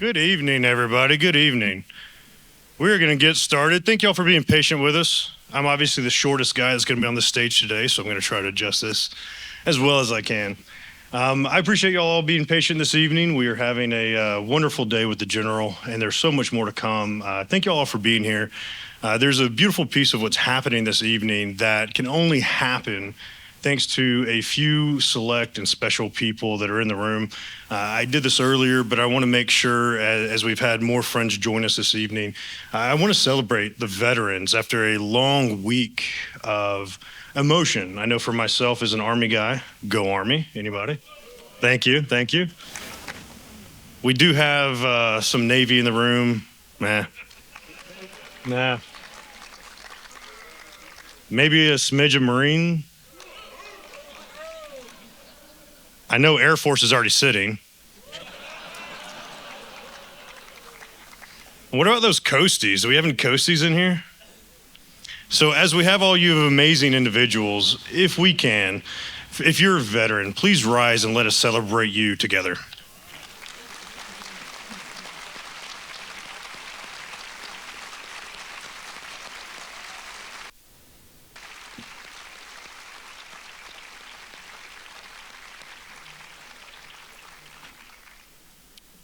Good evening, everybody. Good evening. We're going to get started. Thank y'all for being patient with us. I'm obviously the shortest guy that's going to be on the stage today, so I'm going to try to adjust this as well as I can. I appreciate y'all all being patient this evening. We are having a wonderful day with the General, and there's so much more to come. Thank y'all all for being here. There's a beautiful piece of what's happening this evening that can only happen thanks to a few select and special people that are in the room. I did this earlier, but I want to make sure, as we've had more friends join us this evening, I want to celebrate the veterans after a long week of emotion. I know for myself as an Army guy, go Army, anybody? Thank you, thank you. We do have some Navy in the room. Nah. Maybe a smidge of Marine. I know Air Force is already sitting. What about those Coasties? Do we have any Coasties in here? So as we have all you amazing individuals, if we can, if you're a veteran, please rise and let us celebrate you together.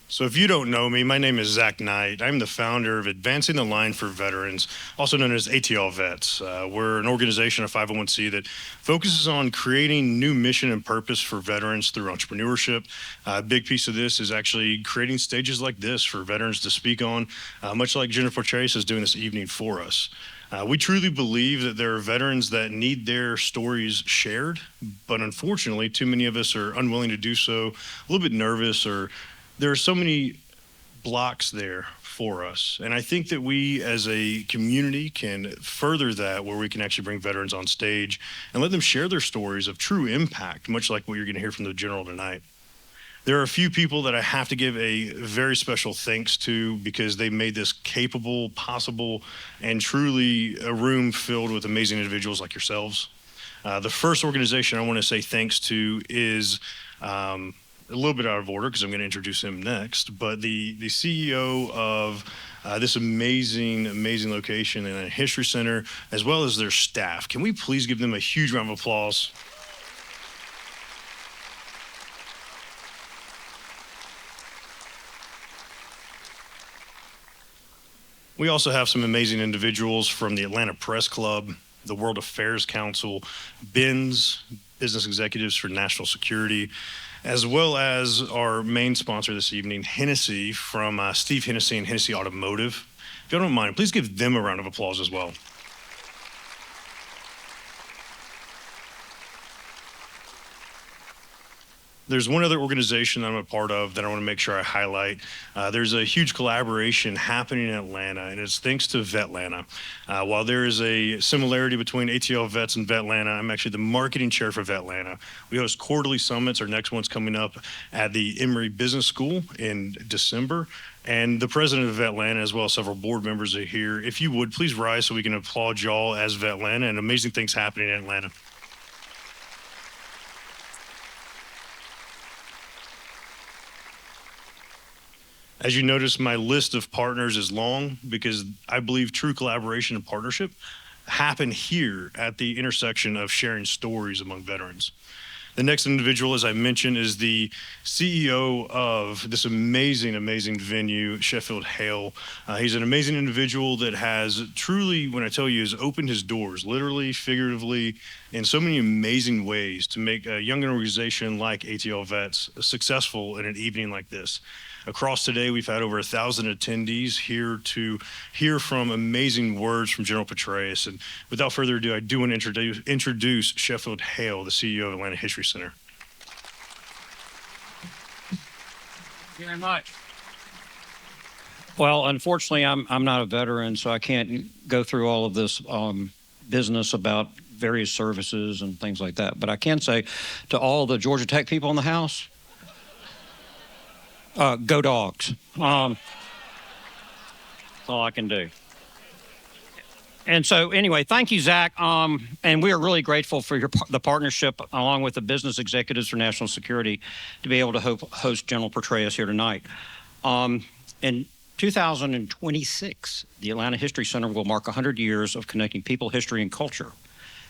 So if you don't know me, my name is Zach Knight. I'm the founder of Advancing the Line for Veterans, also known as ATL Vets. We're an organization, a 501c, that focuses on creating new mission and purpose for veterans through entrepreneurship. A big piece of this is actually creating stages like this for veterans to speak on, much like David Petraeus is doing this evening for us. We truly believe that there are veterans that need their stories shared, but unfortunately, too many of us are unwilling to do so, a little bit nervous, or there are so many blocks there for us. And I think that we as a community can further that, where we can actually bring veterans on stage and let them share their stories of true impact, much like what you're going to hear from the General tonight. There are a few people that I have to give a very special thanks to because they made this capable, possible, and truly a room filled with amazing individuals like yourselves. The first organization I want to say thanks to is a little bit out of order because I'm going to introduce him next, but the CEO of this amazing location and a history center, as well as their staff. Can we please give them a huge round of applause? We also have some amazing individuals from the Atlanta Press Club, the World Affairs Council, BINS, Business Executives for National Security, as well as our main sponsor this evening, Hennessy, from Steve Hennessy and Hennessy Automotive. If you don't mind, please give them a round of applause as well. There's one other organization that I'm a part of that I want to make sure I highlight. There's a huge collaboration happening in Atlanta, and it's thanks to Vetlanta. While there is a similarity between ATL Vets and Vetlanta, I'm actually the marketing chair for Vetlanta. We host quarterly summits. Our next one's coming up at the Emory Business School in December. And the president of Vetlanta, as well as several board members, are here. If you would, please rise so we can applaud y'all as Vetlanta, and amazing things happening in Atlanta. As you notice, my list of partners is long because I believe true collaboration and partnership happen here at the intersection of sharing stories among veterans. The next individual, as I mentioned, is the CEO of this amazing venue, Sheffield Hale. He's an amazing individual that has truly, when I tell you, has opened his doors, literally, figuratively, in so many amazing ways to make a young organization like ATL Vets successful in an evening like this. Across today, we've had over 1,000 attendees here to hear from amazing words from General Petraeus. And without further ado, I do want to introduce Sheffield Hale, the CEO of Atlanta History Center. Thank you very much. Well, unfortunately, I'm not a veteran, so I can't go through all of this business about various services and things like that. But I can say to all the Georgia Tech people in the house, go Dogs. That's all I can do. And so anyway, thank you, Zach. And we are really grateful for the partnership along with the Business Executives for National Security to be able to host General Petraeus here tonight. In 2026, the Atlanta History Center will mark 100 years of connecting people, history, and culture.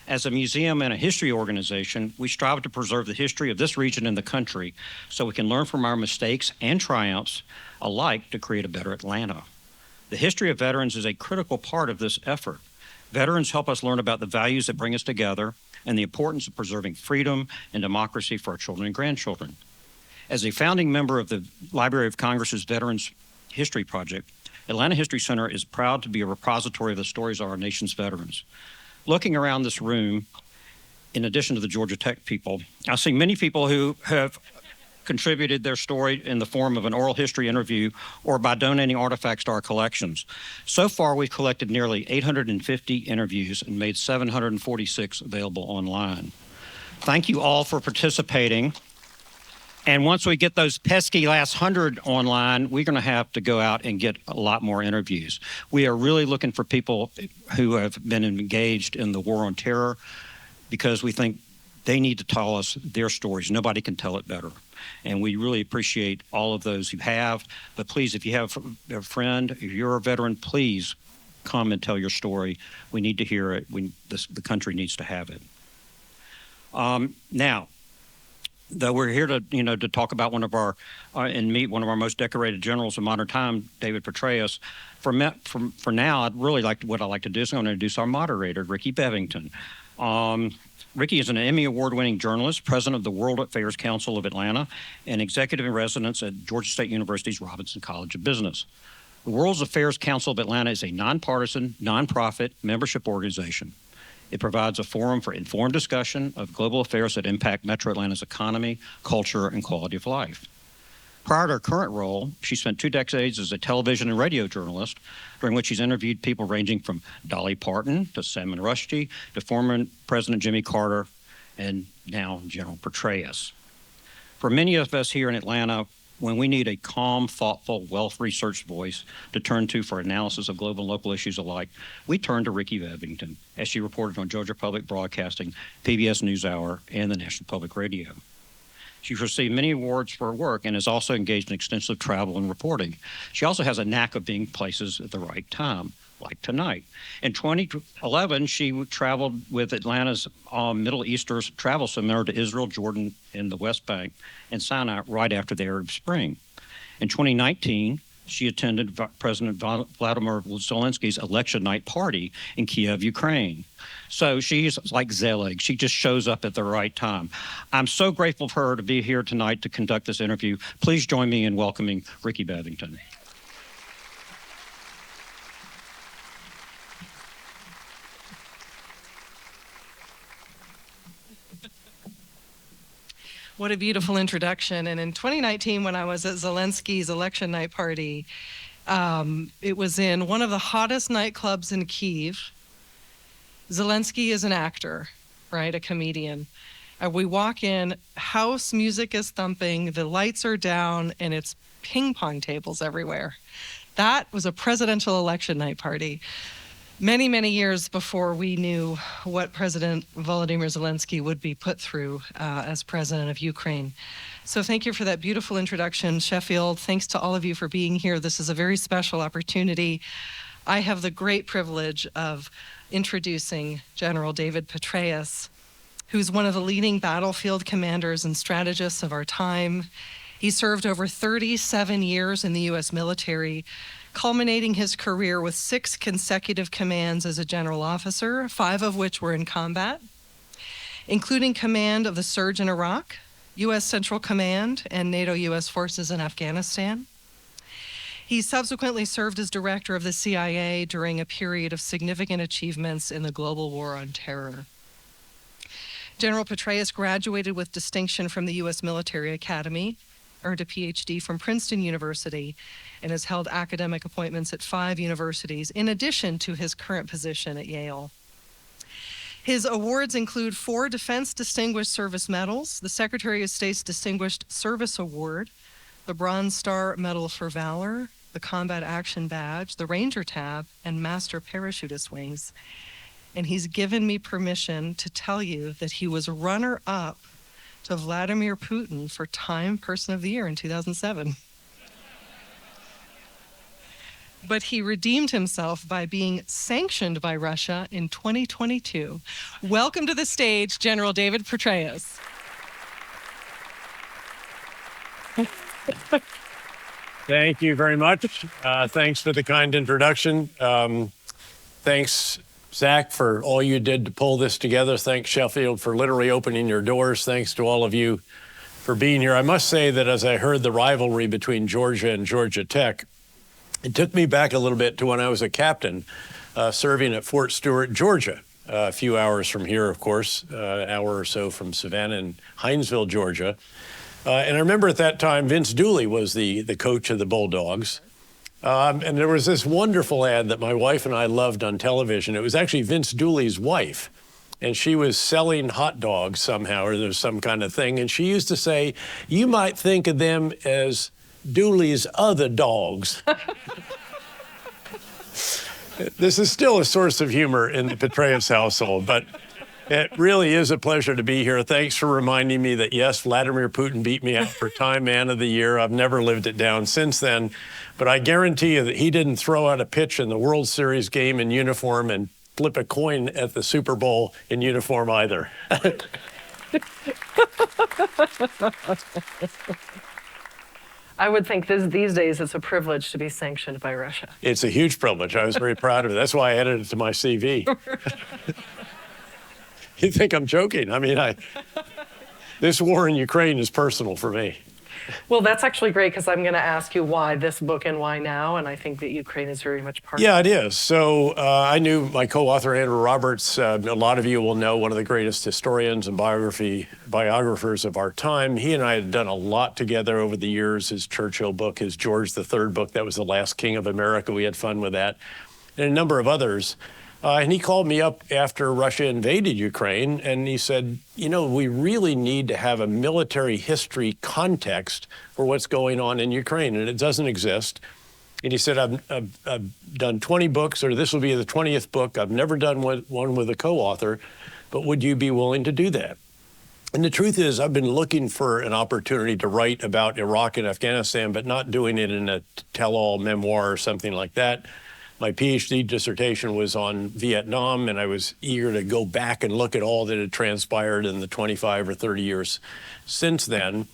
As a museum and a history organization, we strive to preserve the history of this region and the country so we can learn from our mistakes and triumphs alike to create a better Atlanta. The history of veterans is a critical part of this effort. Veterans help us learn about the values that bring us together and the importance of preserving freedom and democracy for our children and grandchildren. As a founding member of the Library of Congress's Veterans History Project, Atlanta History Center is proud to be a repository of the stories of our nation's veterans. Looking around this room, in addition to the Georgia Tech people, I see many people who have contributed their story in the form of an oral history interview or by donating artifacts to our collections. So far, we've collected nearly 850 interviews and made 746 available online. Thank you all for participating. And once we get those pesky last 100 online, we're going to have to go out and get a lot more interviews. We are really looking for people who have been engaged in the war on terror because we think they need to tell us their stories. Nobody can tell it better. And we really appreciate all of those who have. But please, if you have a friend, if you're a veteran, please come and tell your story. We need to hear it. The country needs to have it. Now, though we're here to talk about one of our and meet one of our most decorated generals of modern time, David Petraeus. For now, I'd like to do is I'm going to introduce our moderator, Ricky Bevington. Ricky is an Emmy Award-winning journalist, president of the World Affairs Council of Atlanta, and executive in residence at Georgia State University's Robinson College of Business. The World Affairs Council of Atlanta is a nonpartisan, nonprofit membership organization. It provides a forum for informed discussion of global affairs that impact Metro Atlanta's economy, culture, and quality of life. Prior to her current role, she spent 2 decades as a television and radio journalist, during which she's interviewed people ranging from Dolly Parton to Salman Rushdie to former President Jimmy Carter and now General Petraeus. For many of us here in Atlanta, when we need a calm, thoughtful, well-researched voice to turn to for analysis of global and local issues alike, we turn to Ricky Bevington, as she reported on Georgia Public Broadcasting, PBS NewsHour, and the National Public Radio. She's received many awards for her work and is also engaged in extensive travel and reporting. She also has a knack of being places at the right time, like tonight. In 2011, she traveled with Atlanta's Middle Eastern Travel Seminar to Israel, Jordan, and the West Bank, and Sinai right after the Arab Spring. In 2019, she attended President Vladimir Zelensky's election night party in Kiev, Ukraine. So she's like Zelig. She just shows up at the right time. I'm so grateful for her to be here tonight to conduct this interview. Please join me in welcoming Ricky Bevington. What a beautiful introduction. And in 2019, when I was at Zelensky's election night party, it was in one of the hottest nightclubs in Kyiv. Zelensky is an actor, right? A comedian. We walk in, house music is thumping, the lights are down, and it's ping pong tables everywhere. That was a presidential election night party. Many, many years before we knew what President Volodymyr Zelensky would be put through as president of Ukraine. So thank you for that beautiful introduction, Sheffield. Thanks to all of you for being here. This is a very special opportunity. I have the great privilege of introducing General David Petraeus, who's one of the leading battlefield commanders and strategists of our time. He served over 37 years in the U.S. military, culminating his career with 6 consecutive commands as a general officer, 5 of which were in combat, including command of the surge in Iraq, U.S. Central Command, and NATO U.S. forces in Afghanistan. He subsequently served as director of the CIA during a period of significant achievements in the global war on terror. General Petraeus graduated with distinction from the U.S. Military Academy, earned a PhD from Princeton University, and has held academic appointments at 5 universities, in addition to his current position at Yale. His awards include 4 Defense Distinguished Service Medals, the Secretary of State's Distinguished Service Award, the Bronze Star Medal for Valor, the Combat Action Badge, the Ranger Tab, and Master Parachutist Wings. And he's given me permission to tell you that he was runner-up to Vladimir Putin for Time Person of the Year in 2007. but he redeemed himself by being sanctioned by Russia in 2022. Welcome to the stage, General David Petraeus. Thank you very much. Thanks for the kind introduction. Thanks, Zach, for all you did to pull this together. Thanks, Sheffield, for literally opening your doors. Thanks to all of you for being here. I must say that as I heard the rivalry between Georgia and Georgia Tech, it took me back a little bit to when I was a captain serving at Fort Stewart, Georgia, a few hours from here, of course, an hour or so from Savannah and Hinesville, Georgia. And I remember at that time, Vince Dooley was the coach of the Bulldogs. And there was this wonderful ad that my wife and I loved on television. It was actually Vince Dooley's wife. And she was selling hot dogs somehow, or there's some kind of thing. And she used to say, "You might think of them as Dooley's other dogs." This is still a source of humor in the Petraeus household, but it really is a pleasure to be here. Thanks for reminding me that, yes, Vladimir Putin beat me out for Time Man of the Year. I've never lived it down since then. But I guarantee you that he didn't throw out a pitch in the World Series game in uniform and flip a coin at the Super Bowl in uniform either. I would think these days it's a privilege to be sanctioned by Russia. It's a huge privilege. I was very proud of it. That's why I added it to my CV. You think I'm joking? I mean, this war in Ukraine is personal for me. Well, that's actually great because I'm going to ask you why this book and why now, and I think that Ukraine is very much part of it. Yeah, it is. So I knew my co-author, Andrew Roberts. A lot of you will know, one of the greatest historians and biographers of our time. He and I had done a lot together over the years. His Churchill book, his George III book, that was The Last King of America. We had fun with that, and a number of others. And he called me up after Russia invaded Ukraine, and he said, you know, we really need to have a military history context for what's going on in Ukraine, and it doesn't exist. And he said, I've done 20 books, or this will be the 20th book. I've never done one with a co-author, but would you be willing to do that? And the truth is, I've been looking for an opportunity to write about Iraq and Afghanistan, but not doing it in a tell-all memoir or something like that. My PhD dissertation was on Vietnam, and I was eager to go back and look at all that had transpired in the 25 or 30 years since then.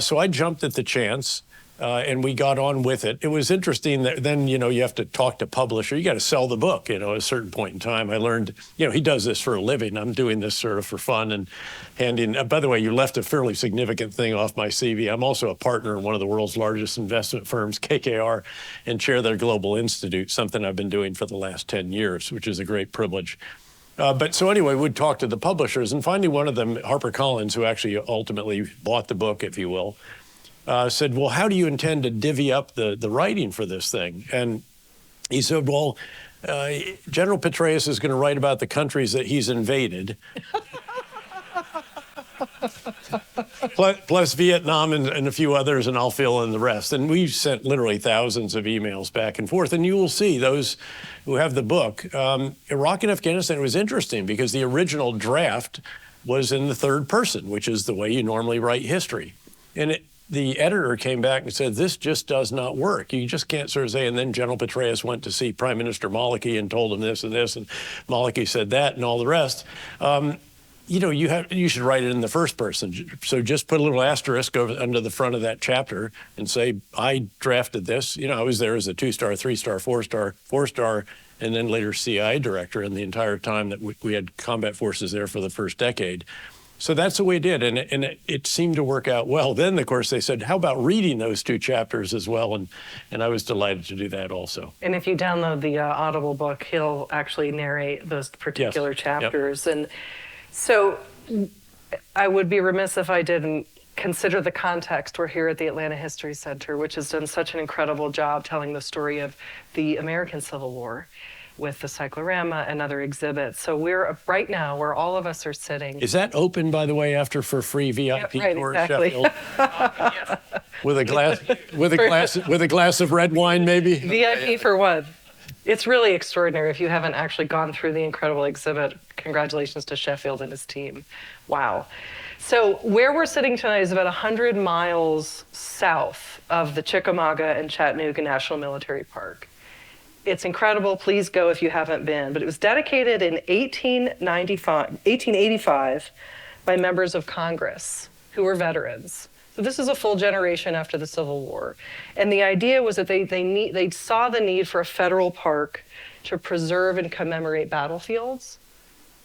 So I jumped at the chance, and we got on with it. It was interesting that then, you know, you have to talk to publisher. You got to sell the book, you know, at a certain point in time. I learned, you know, he does this for a living. I'm doing this sort of for fun and handing. By the way, you left a fairly significant thing off my CV. I'm also a partner in one of the world's largest investment firms, KKR, and chair their Global Institute, something I've been doing for the last 10 years, which is a great privilege. But so anyway, we'd talk to the publishers, and finally one of them, HarperCollins, who actually ultimately bought the book, if you will, said, well, how do you intend to divvy up the writing for this thing? And he said, well, General Petraeus is going to write about the countries that he's invaded, plus Vietnam and a few others, and I'll fill in the rest. And we sent literally thousands of emails back and forth. And you will see, those who have the book, Iraq and Afghanistan was interesting because the original draft was in the third person, which is the way you normally write history. And the editor came back and said, this just does not work. You just can't sort of say, and then General Petraeus went to see Prime Minister Maliki and told him this, and Maliki said that, and all the rest. You know, you should write it in the first person. So just put a little asterisk under the front of that chapter and say, I drafted this. You know, I was there as a 2-star, 3-star, 4-star, 4-star, and then later CIA director in the entire time that we had combat forces there for the first decade. So that's the way it did, and it seemed to work out well. Then, of course, they said, how about reading those 2 chapters as well? And I was delighted to do that also. And if you download the Audible book, he'll actually narrate those particular chapters. Yep. And so I would be remiss if I didn't consider the context. We're here at the Atlanta History Center, which has done such an incredible job telling the story of the American Civil War with the cyclorama and other exhibits. So we're right now where all of us are sitting. Is that open, by the way, after for free VIP tour exactly. Sheffield? With a glass of red wine, maybe? VIP for what? It's really extraordinary. If you haven't actually gone through the incredible exhibit, congratulations to Sheffield and his team. Wow. So where we're sitting tonight is about 100 miles south of the Chickamauga and Chattanooga National Military Park. It's incredible. Please go if you haven't been. But it was dedicated in 1885 by members of Congress who were veterans. So this is a full generation after the Civil War. And the idea was that they saw the need for a federal park to preserve and commemorate battlefields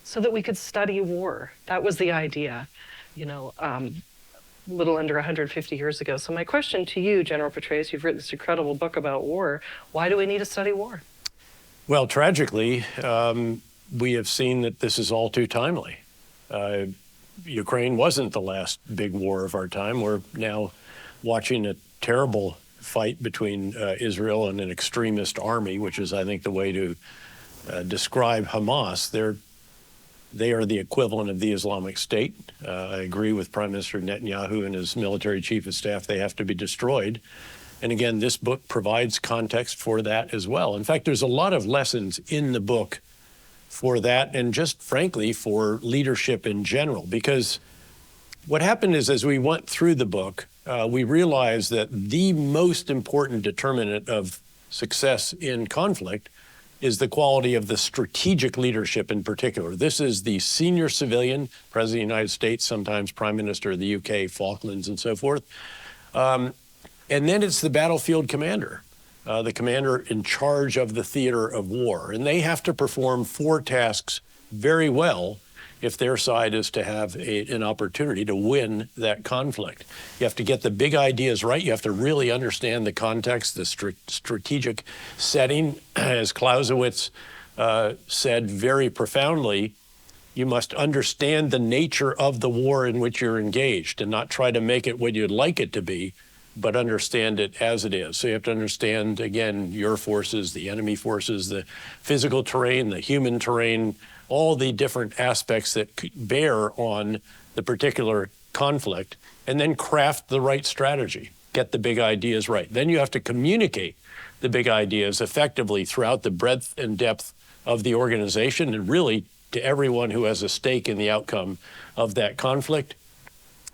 so that we could study war. That was the idea, a little under 150 years ago. So my question to you, General Petraeus, you've written this incredible book about war. Why do we need to study war? Well, tragically, we have seen that this is all too timely. Ukraine wasn't the last big war of our time. We're now watching a terrible fight between Israel and an extremist army, which is, I think, the way to describe Hamas. They are the equivalent of the Islamic State. I agree with Prime Minister Netanyahu and his military chief of staff. They have to be destroyed. And again, this book provides context for that as well. In fact, there's a lot of lessons in the book for that and just frankly for leadership in general. Because what happened is as we went through the book, we realized that the most important determinant of success in conflict is the quality of the strategic leadership in particular. This is the senior civilian, President of the United States, sometimes Prime Minister of the UK, Falklands, and so forth. And then it's the battlefield commander, the commander in charge of the theater of war. And they have to perform 4 tasks very well if their side is to have an opportunity to win that conflict. You have to get the big ideas right. You have to really understand the context, the strategic setting. As Clausewitz said very profoundly, you must understand the nature of the war in which you're engaged and not try to make it what you'd like it to be, but understand it as it is. So you have to understand, again, your forces, the enemy forces, the physical terrain, the human terrain, all the different aspects that bear on the particular conflict, and then craft the right strategy, get the big ideas right. Then you have to communicate the big ideas effectively throughout the breadth and depth of the organization and really to everyone who has a stake in the outcome of that conflict.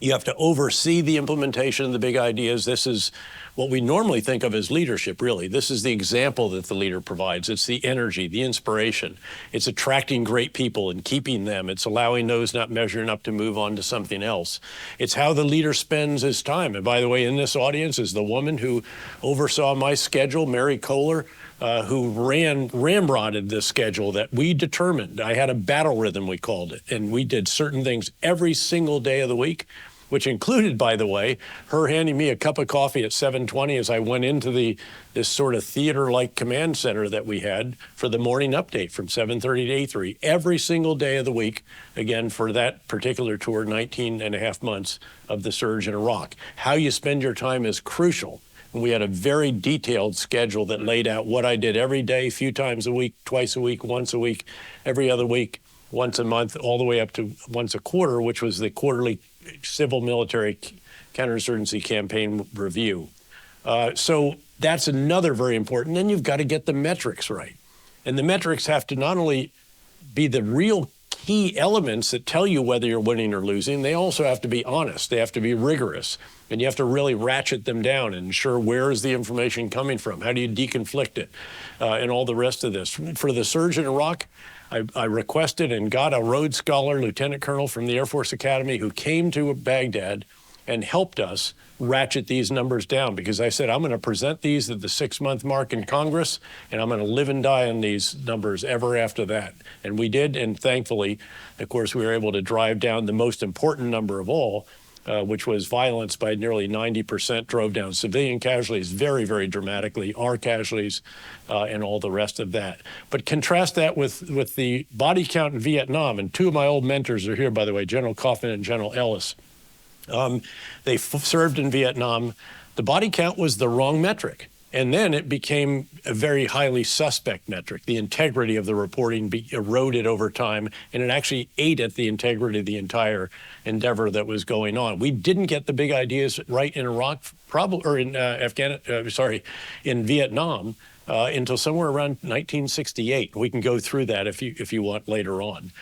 You have to oversee the implementation of the big ideas. This is what we normally think of as leadership, really. This is the example that the leader provides. It's the energy, the inspiration. It's attracting great people and keeping them. It's allowing those not measuring up to move on to something else. It's how the leader spends his time. And by the way, in this audience is the woman who oversaw my schedule, Mary Kohler, who ramrodded this schedule that we determined. I had a battle rhythm, we called it, and we did certain things every single day of the week, which included, by the way, her handing me a cup of coffee at 7:20 as I went into this sort of theater-like command center that we had for the morning update from 7:30 to 8:30 every single day of the week, again, for that particular tour, 19 and a half months of the surge in Iraq. How you spend your time is crucial. And we had a very detailed schedule that laid out what I did every day, a few times a week, twice a week, once a week, every other week, once a month, all the way up to once a quarter, which was the quarterly civil military counterinsurgency campaign review. So that's another very important. Then you've got to get the metrics right. And the metrics have to not only be the real key elements that tell you whether you're winning or losing, they also have to be honest. They have to be rigorous. And you have to really ratchet them down and ensure where is the information coming from? How do you deconflict it? And all the rest of this. For the surge in Iraq, I requested and got a Rhodes Scholar, Lieutenant Colonel from the Air Force Academy, who came to Baghdad and helped us ratchet these numbers down, because I said, I'm going to present these at the 6-month mark in Congress, and I'm going to live and die on these numbers ever after that. And we did, and thankfully, of course, we were able to drive down the most important number of all, which was violence by nearly 90%, drove down civilian casualties very, very dramatically, our casualties, and all the rest of that. But contrast that with the body count in Vietnam, and 2 of my old mentors are here, by the way, General Kaufman and General Ellis. They served in Vietnam. The body count was the wrong metric. And then it became a very highly suspect metric. The integrity of the reporting eroded over time, and it actually ate at the integrity of the entire endeavor that was going on. We didn't get the big ideas right in Iraq, or in in Vietnam, until somewhere around 1968. We can go through that if you want later on.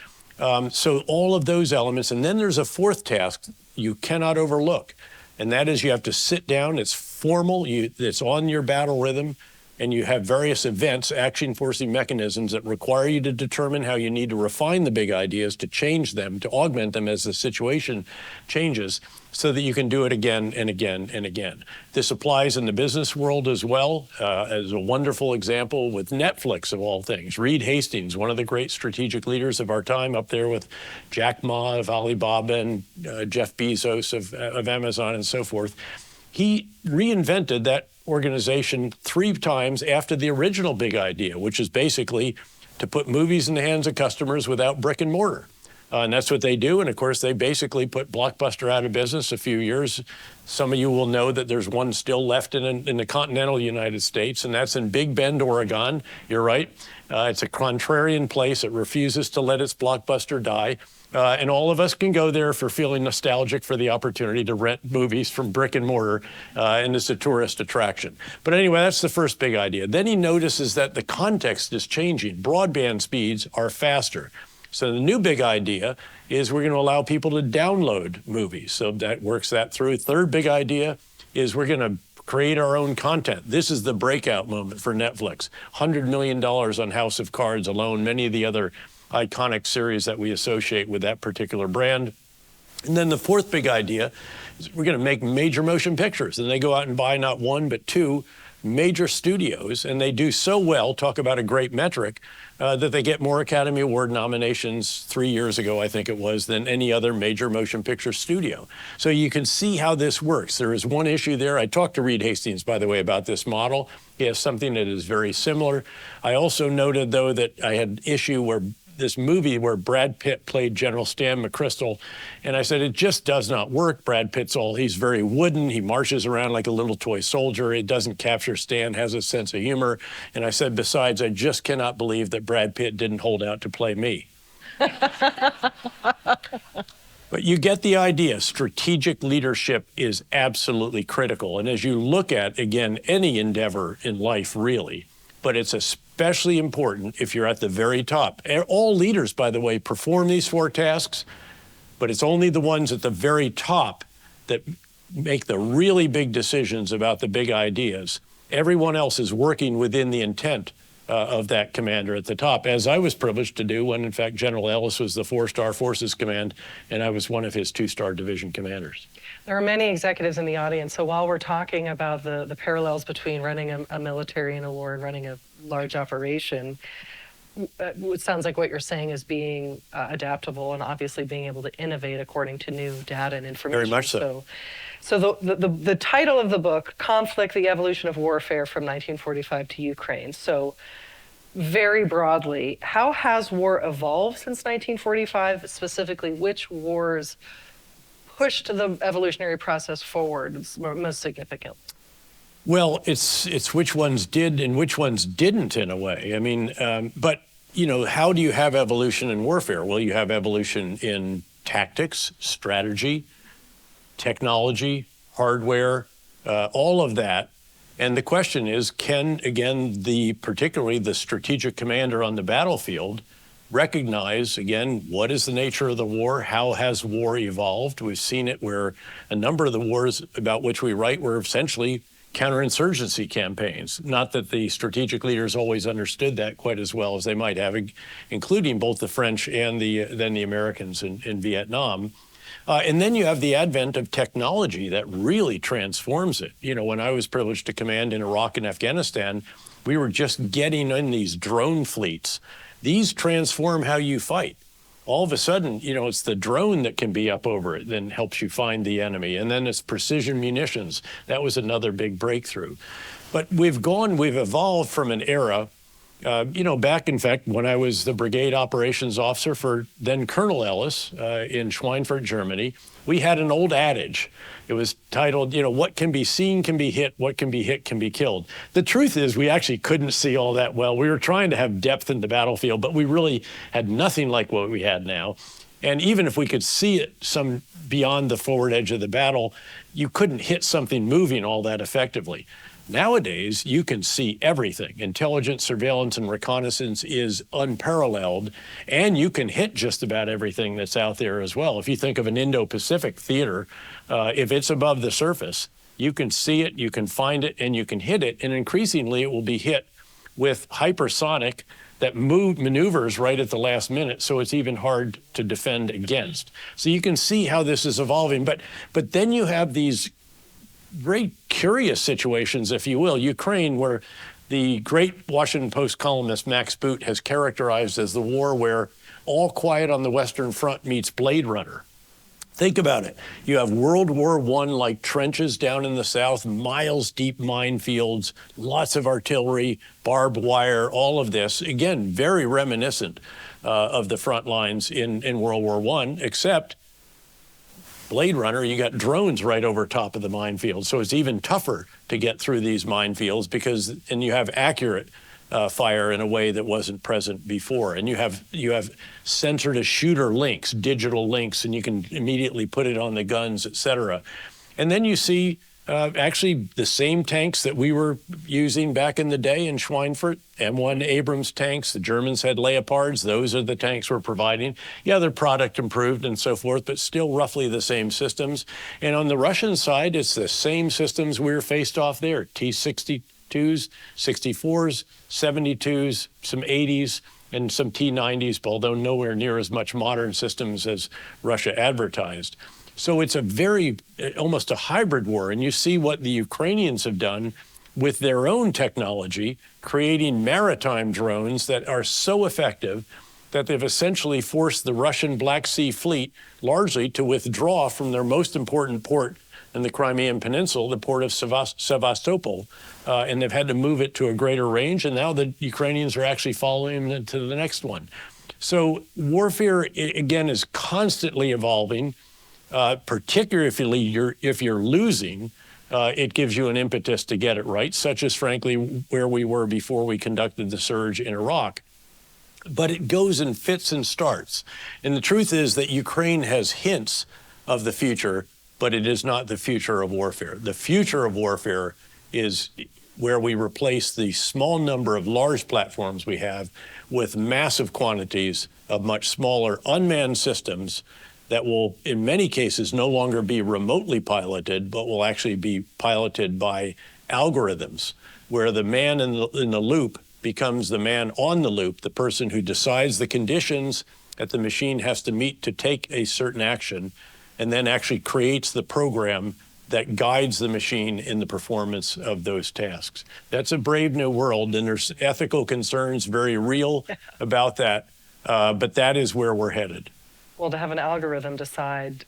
So all of those elements, and then there's a 4th task you cannot overlook. And that is you have to sit down, it's formal, it's on your battle rhythm, and you have various events, action-forcing mechanisms that require you to determine how you need to refine the big ideas, to change them, to augment them as the situation changes, so that you can do it again and again and again. This applies in the business world as well, as a wonderful example with Netflix of all things. Reed Hastings, one of the great strategic leaders of our time, up there with Jack Ma of Alibaba and Jeff Bezos of Amazon and so forth. He reinvented that organization 3 times after the original big idea, which is basically to put movies in the hands of customers without brick and mortar. And that's what they do. And of course, they basically put Blockbuster out of business a few years. Some of you will know that there's one still left in the continental United States, and that's in Big Bend, Oregon. You're right. It's a contrarian place. It refuses to let its Blockbuster die. And all of us can go there for feeling nostalgic for the opportunity to rent movies from brick and mortar, and it's a tourist attraction. But anyway, that's the first big idea. Then he notices that the context is changing. Broadband speeds are faster. So the new big idea is we're going to allow people to download movies. So that works that through. Third big idea is we're going to create our own content. This is the breakout moment for Netflix. $100 million on House of Cards alone, many of the other iconic series that we associate with that particular brand. And then the fourth big idea is we're going to make major motion pictures. And they go out and buy not 1, but 2 major studios, and they do so well, talk about a great metric, that they get more Academy Award nominations 3 years ago, I think it was, than any other major motion picture studio. So you can see how this works. There is one issue there. I talked to Reed Hastings, by the way, about this model. He has something that is very similar. I also noted, though, that I had issue where this movie where Brad Pitt played General Stan McChrystal, and I said, it just does not work. Brad Pitt's he's very wooden. He marches around like a little toy soldier. It doesn't capture Stan, has a sense of humor. And I said, besides, I just cannot believe that Brad Pitt didn't hold out to play me. But you get the idea. Strategic leadership is absolutely critical. And as you look at, again, any endeavor in life, really, but it's especially important if you're at the very top. All leaders, by the way, perform these 4 tasks, but it's only the ones at the very top that make the really big decisions about the big ideas. Everyone else is working within the intent of that commander at the top, as I was privileged to do when, in fact, General Ellis was the 4-star Forces Command, and I was one of his 2-star division commanders. There are many executives in the audience, so while we're talking about the parallels between running a military in a war and running a large operation, it sounds like what you're saying is being adaptable and obviously being able to innovate according to new data and information. Very much so. So the title of the book, Conflict, the Evolution of Warfare from 1945 to Ukraine. So very broadly, how has war evolved since 1945? Specifically, which wars pushed the evolutionary process forward most significantly? Well, it's which ones did and which ones didn't, in a way. I mean, but, you know, how do you have evolution in warfare? Well, you have evolution in tactics, strategy, technology, hardware, all of that. And the question is, can, again, particularly the strategic commander on the battlefield recognize, again, what is the nature of the war? How has war evolved? We've seen it where a number of the wars about which we write were essentially counterinsurgency campaigns. Not that the strategic leaders always understood that quite as well as they might have, including both the French and then the Americans in Vietnam. And then you have the advent of technology that really transforms it. You know, when I was privileged to command in Iraq and Afghanistan, we were just getting in these drone fleets. These transform how you fight. All of a sudden, you know, it's the drone that can be up over it that helps you find the enemy. And then it's precision munitions. That was another big breakthrough. But we've evolved from an era, you know, back, in fact, when I was the brigade operations officer for then Colonel Ellis in Schweinfurt, Germany, we had an old adage. It was titled, you know, what can be seen can be hit, what can be hit can be killed. The truth is we actually couldn't see all that well. We were trying to have depth in the battlefield, but we really had nothing like what we had now. And even if we could see it some beyond the forward edge of the battle, you couldn't hit something moving all that effectively. Nowadays, you can see everything. Intelligence, surveillance, and reconnaissance is unparalleled, and you can hit just about everything that's out there as well. If you think of an Indo-Pacific theater, if it's above the surface, you can see it, you can find it, and you can hit it. And increasingly, it will be hit with hypersonic that maneuvers right at the last minute, so it's even hard to defend against. So you can see how this is evolving. But then you have these very curious situations, if you will. Ukraine, where the great Washington Post columnist Max Boot has characterized as the war where all quiet on the Western Front meets Blade Runner. Think about it. You have World War I-like trenches down in the south, miles deep minefields, lots of artillery, barbed wire, all of this. Again, very reminiscent of the front lines in World War I, except Blade Runner, you got drones right over top of the minefield. So it's even tougher to get through these minefields and you have accurate fire in a way that wasn't present before. And you have sensor to shooter links, digital links, and you can immediately put it on the guns, et cetera. And then you see actually the same tanks that we were using back in the day in Schweinfurt, M1 Abrams tanks. The Germans had Leopards. Those are the tanks we're providing. Yeah, their product improved and so forth, but still roughly the same systems. And on the Russian side, it's the same systems we were faced off there, T-62s, 64s, 72s, some 80s, and some T-90s, although nowhere near as much modern systems as Russia advertised. So it's almost a hybrid war. And you see what the Ukrainians have done with their own technology, creating maritime drones that are so effective that they've essentially forced the Russian Black Sea Fleet largely to withdraw from their most important port in the Crimean Peninsula, the port of Sevastopol, and they've had to move it to a greater range, and now the Ukrainians are actually following them to the next one. So warfare, again, is constantly evolving, particularly if you're losing. It gives you an impetus to get it right, such as, frankly, where we were before we conducted the surge in Iraq. But it goes in fits and starts. And the truth is that Ukraine has hints of the future, but it is not the future of warfare. The future of warfare is where we replace the small number of large platforms we have with massive quantities of much smaller unmanned systems that will, in many cases, no longer be remotely piloted, but will actually be piloted by algorithms, where the man in the loop becomes the man on the loop, the person who decides the conditions that the machine has to meet to take a certain action, and then actually creates the program that guides the machine in the performance of those tasks. That's a brave new world, and there's ethical concerns, very real about that, but that is where we're headed. Well, to have an algorithm decide,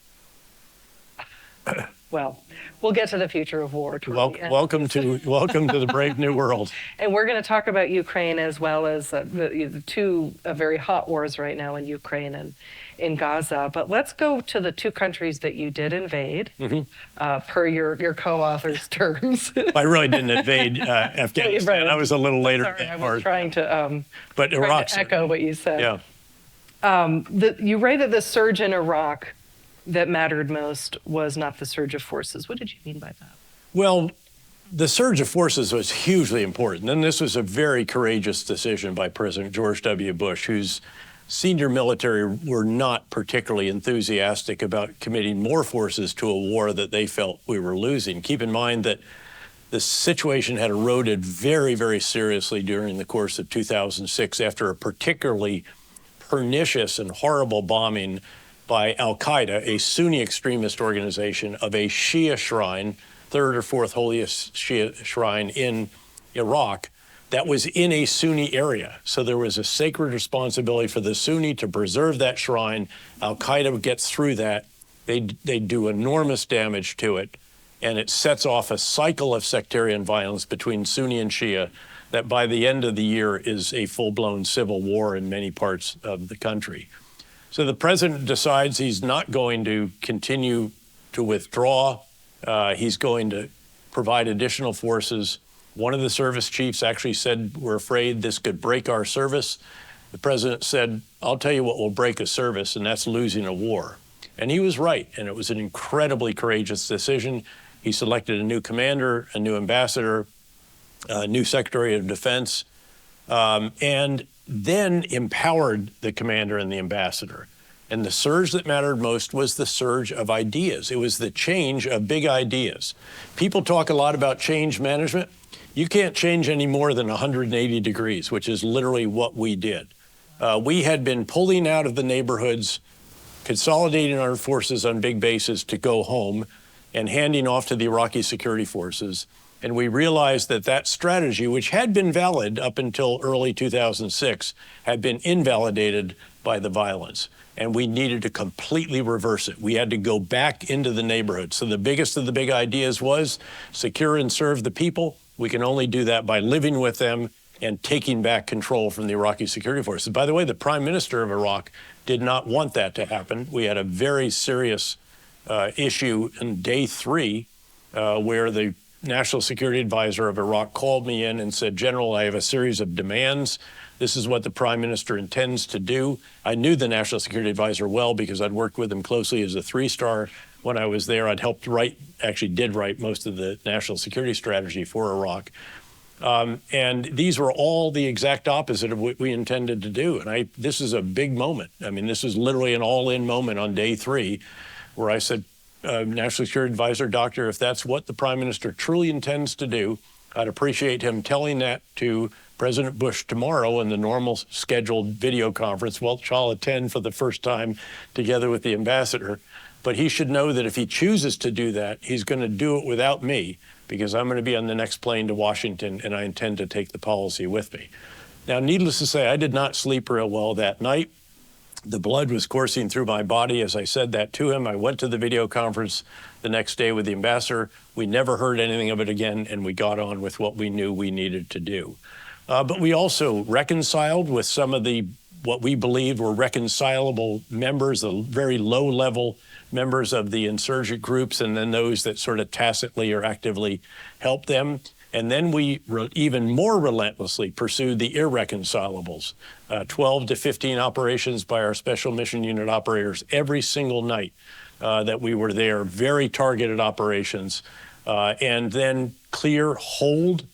well, we'll get to the future of war. Welcome to the brave new world. And we're going to talk about Ukraine as well as the two very hot wars right now in Ukraine and in Gaza. But let's go to the two countries that you did invade, per your co-author's terms. I really didn't invade Afghanistan. I was a little later. Sorry, I was trying to, but Iraq, echo what you said. Yeah. You write that the surge in Iraq that mattered most was not the surge of forces. What did you mean by that? Well, the surge of forces was hugely important. And this was a very courageous decision by President George W. Bush, whose senior military were not particularly enthusiastic about committing more forces to a war that they felt we were losing. Keep in mind that the situation had eroded very, very seriously during the course of 2006 after a particularly pernicious and horrible bombing by Al-Qaeda, a Sunni extremist organization, of a Shia shrine, third or fourth holiest Shia shrine in Iraq, that was in a Sunni area. So there was a sacred responsibility for the Sunni to preserve that shrine. Al-Qaeda gets through that. They do enormous damage to it, and it sets off a cycle of sectarian violence between Sunni and Shia that by the end of the year is a full-blown civil war in many parts of the country. So the president decides he's not going to continue to withdraw. He's going to provide additional forces. One of the service chiefs actually said, we're afraid this could break our service. The president said, I'll tell you what will break a service, and that's losing a war. And he was right, and it was an incredibly courageous decision. He selected a new commander, a new ambassador, a new Secretary of Defense, and then empowered the commander and the ambassador. And the surge that mattered most was the surge of ideas. It was the change of big ideas. People talk a lot about change management. You can't change any more than 180 degrees, which is literally what we did. We had been pulling out of the neighborhoods, consolidating our forces on big bases to go home and handing off to the Iraqi security forces. And we realized that that strategy, which had been valid up until early 2006, had been invalidated by the violence. And we needed to completely reverse it. We had to go back into the neighborhood. So the biggest of the big ideas was secure and serve the people. We can only do that by living with them and taking back control from the Iraqi security forces. By the way, the prime minister of Iraq did not want that to happen. We had a very serious issue in day 3 where the National Security Advisor of Iraq called me in and said, General, I have a series of demands. This is what the prime minister intends to do. I knew the National Security Advisor well because I'd worked with him closely as a 3-star when I was there. I'd helped write, actually did write most of the national security strategy for Iraq. And these were all the exact opposite of what we intended to do. And this is a big moment. I mean, this is literally an all-in moment on day 3 where I said, National Security Advisor, Doctor, if that's what the Prime Minister truly intends to do, I'd appreciate him telling that to President Bush tomorrow in the normal scheduled video conference, which I'll attend for the first time together with the ambassador. But he should know that if he chooses to do that, he's going to do it without me, because I'm going to be on the next plane to Washington, and I intend to take the policy with me. Now, needless to say, I did not sleep real well that night. The blood was coursing through my body as I said that to him. I went to the video conference the next day with the ambassador. We never heard anything of it again, and we got on with what we knew we needed to do. But we also reconciled with some of what we believed were reconcilable members, the very low-level members of the insurgent groups, and then those that sort of tacitly or actively helped them. And then we even more relentlessly pursued the irreconcilables, 12 to 15 operations by our Special Mission Unit operators every single night that we were there, very targeted operations, and then clear, hold,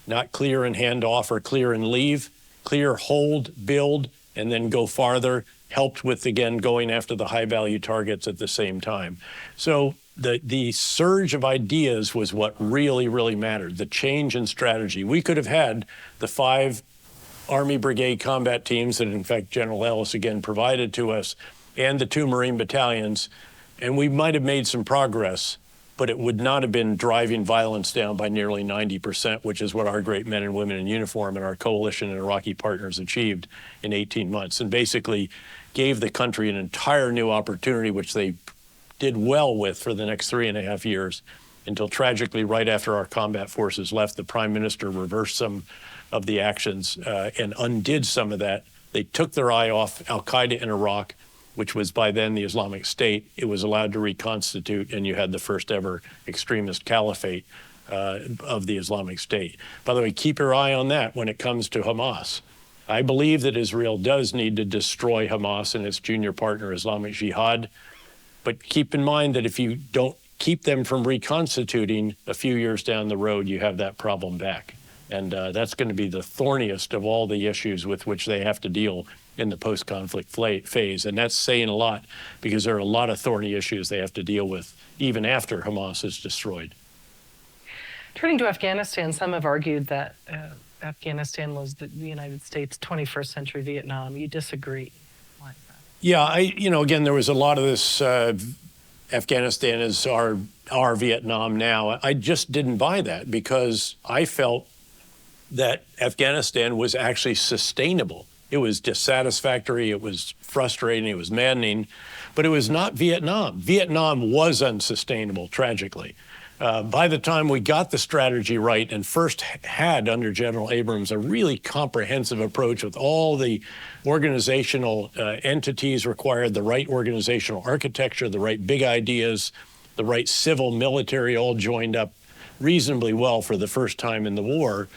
not clear and hand off or clear and leave, clear, hold, build, and then go farther, helped with, again, going after the high-value targets at the same time. So the surge of ideas was what really, really mattered, the change in strategy. We could have had the 5 Army Brigade combat teams that, in fact, General Ellis, again, provided to us, and the 2 Marine battalions, and we might have made some progress, but it would not have been driving violence down by nearly 90%, which is what our great men and women in uniform and our coalition and Iraqi partners achieved in 18 months, and basically gave the country an entire new opportunity, which they did well with for the next 3.5 years, until tragically, right after our combat forces left, the Prime Minister reversed some of the actions and undid some of that. They took their eye off al-Qaeda in Iraq, which was by then the Islamic State. It was allowed to reconstitute, and you had the first ever extremist caliphate of the Islamic State. By the way, keep your eye on that when it comes to Hamas. I believe that Israel does need to destroy Hamas and its junior partner, Islamic Jihad. But keep in mind that if you don't keep them from reconstituting a few years down the road, you have that problem back. And that's going to be the thorniest of all the issues with which they have to deal in the post-conflict phase. And that's saying a lot, because there are a lot of thorny issues they have to deal with even after Hamas is destroyed. Turning to Afghanistan, some have argued that Afghanistan was the United States' 21st century Vietnam. You disagree? Why is that? Yeah, again, there was a lot of this, Afghanistan is our Vietnam now. I just didn't buy that, because I felt that Afghanistan was actually sustainable. It was dissatisfactory, it was frustrating, it was maddening, but it was not Vietnam. Vietnam was unsustainable, tragically. By the time we got the strategy right and first had, under General Abrams, a really comprehensive approach with all the organizational entities required, the right organizational architecture, the right big ideas, the right civil military all joined up reasonably well for the first time in the war,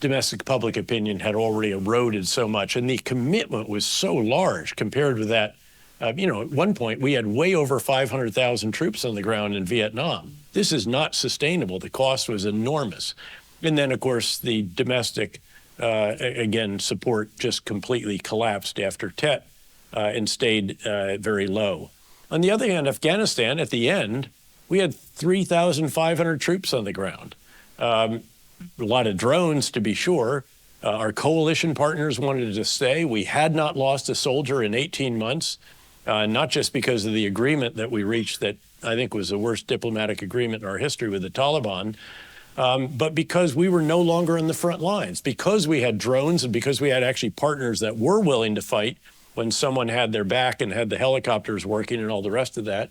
domestic public opinion had already eroded so much, and the commitment was so large compared with that. At one point, we had way over 500,000 troops on the ground in Vietnam. This is not sustainable. The cost was enormous. And then, of course, the domestic, support just completely collapsed after Tet. and stayed very low. On the other hand, Afghanistan, at the end, we had 3,500 troops on the ground. A lot of drones, to be sure. Our coalition partners wanted to stay. We had not lost a soldier in 18 months, not just because of the agreement that we reached that I think was the worst diplomatic agreement in our history with the Taliban, but because we were no longer in the front lines, because we had drones and because we had actually partners that were willing to fight when someone had their back and had the helicopters working and all the rest of that.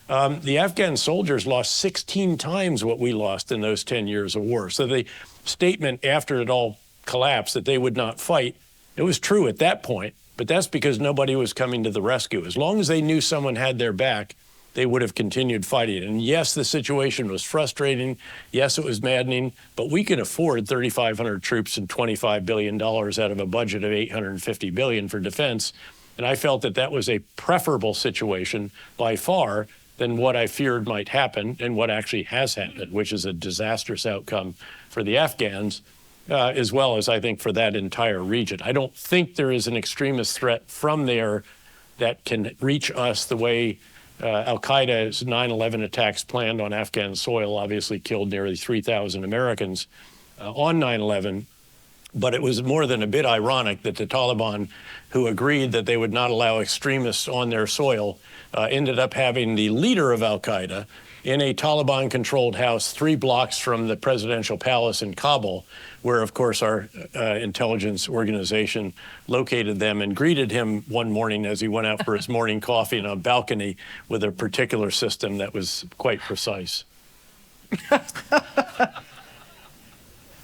The Afghan soldiers lost 16 times what we lost in those 10 years of war. So the statement after it all collapsed that they would not fight, it was true at that point, but that's because nobody was coming to the rescue. As long as they knew someone had their back, they would have continued fighting. And yes, the situation was frustrating. Yes, it was maddening, but we could afford 3,500 troops and $25 billion out of a budget of $850 billion for defense. And I felt that that was a preferable situation by far than what I feared might happen and what actually has happened, which is a disastrous outcome for the Afghans, as well as I think for that entire region. I don't think there is an extremist threat from there that can reach us the way Al-Qaeda's 9/11 attacks planned on Afghan soil obviously killed nearly 3,000 Americans on 9/11. But it was more than a bit ironic that the Taliban, who agreed that they would not allow extremists on their soil, ended up having the leader of Al-Qaeda in a Taliban-controlled house 3 blocks from the presidential palace in Kabul, where, of course, our intelligence organization located them and greeted him one morning as he went out for his morning coffee on a balcony with a particular system that was quite precise.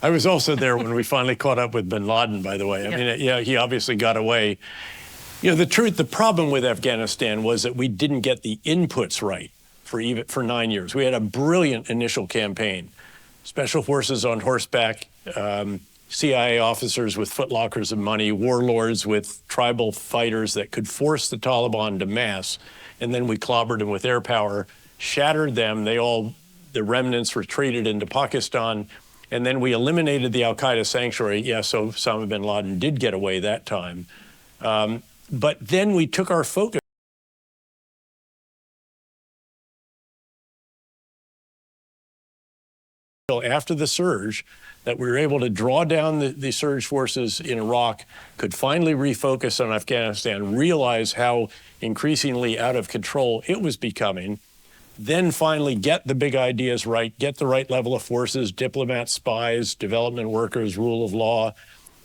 I was also there when we finally caught up with bin Laden, by the way. I mean, yeah, he obviously got away. You know, the problem with Afghanistan was that we didn't get the inputs right for 9 years. We had a brilliant initial campaign. Special forces on horseback, CIA officers with footlockers of money, warlords with tribal fighters that could force the Taliban to mass. And then we clobbered them with air power, shattered them. The remnants retreated into Pakistan. And then we eliminated the Al-Qaeda sanctuary. Yeah, so Osama bin Laden did get away that time. But then we took our focus after the surge, that we were able to draw down the surge forces in Iraq, could finally refocus on Afghanistan, realize how increasingly out of control it was becoming, then finally get the big ideas right, get the right level of forces, diplomats, spies, development workers, rule of law,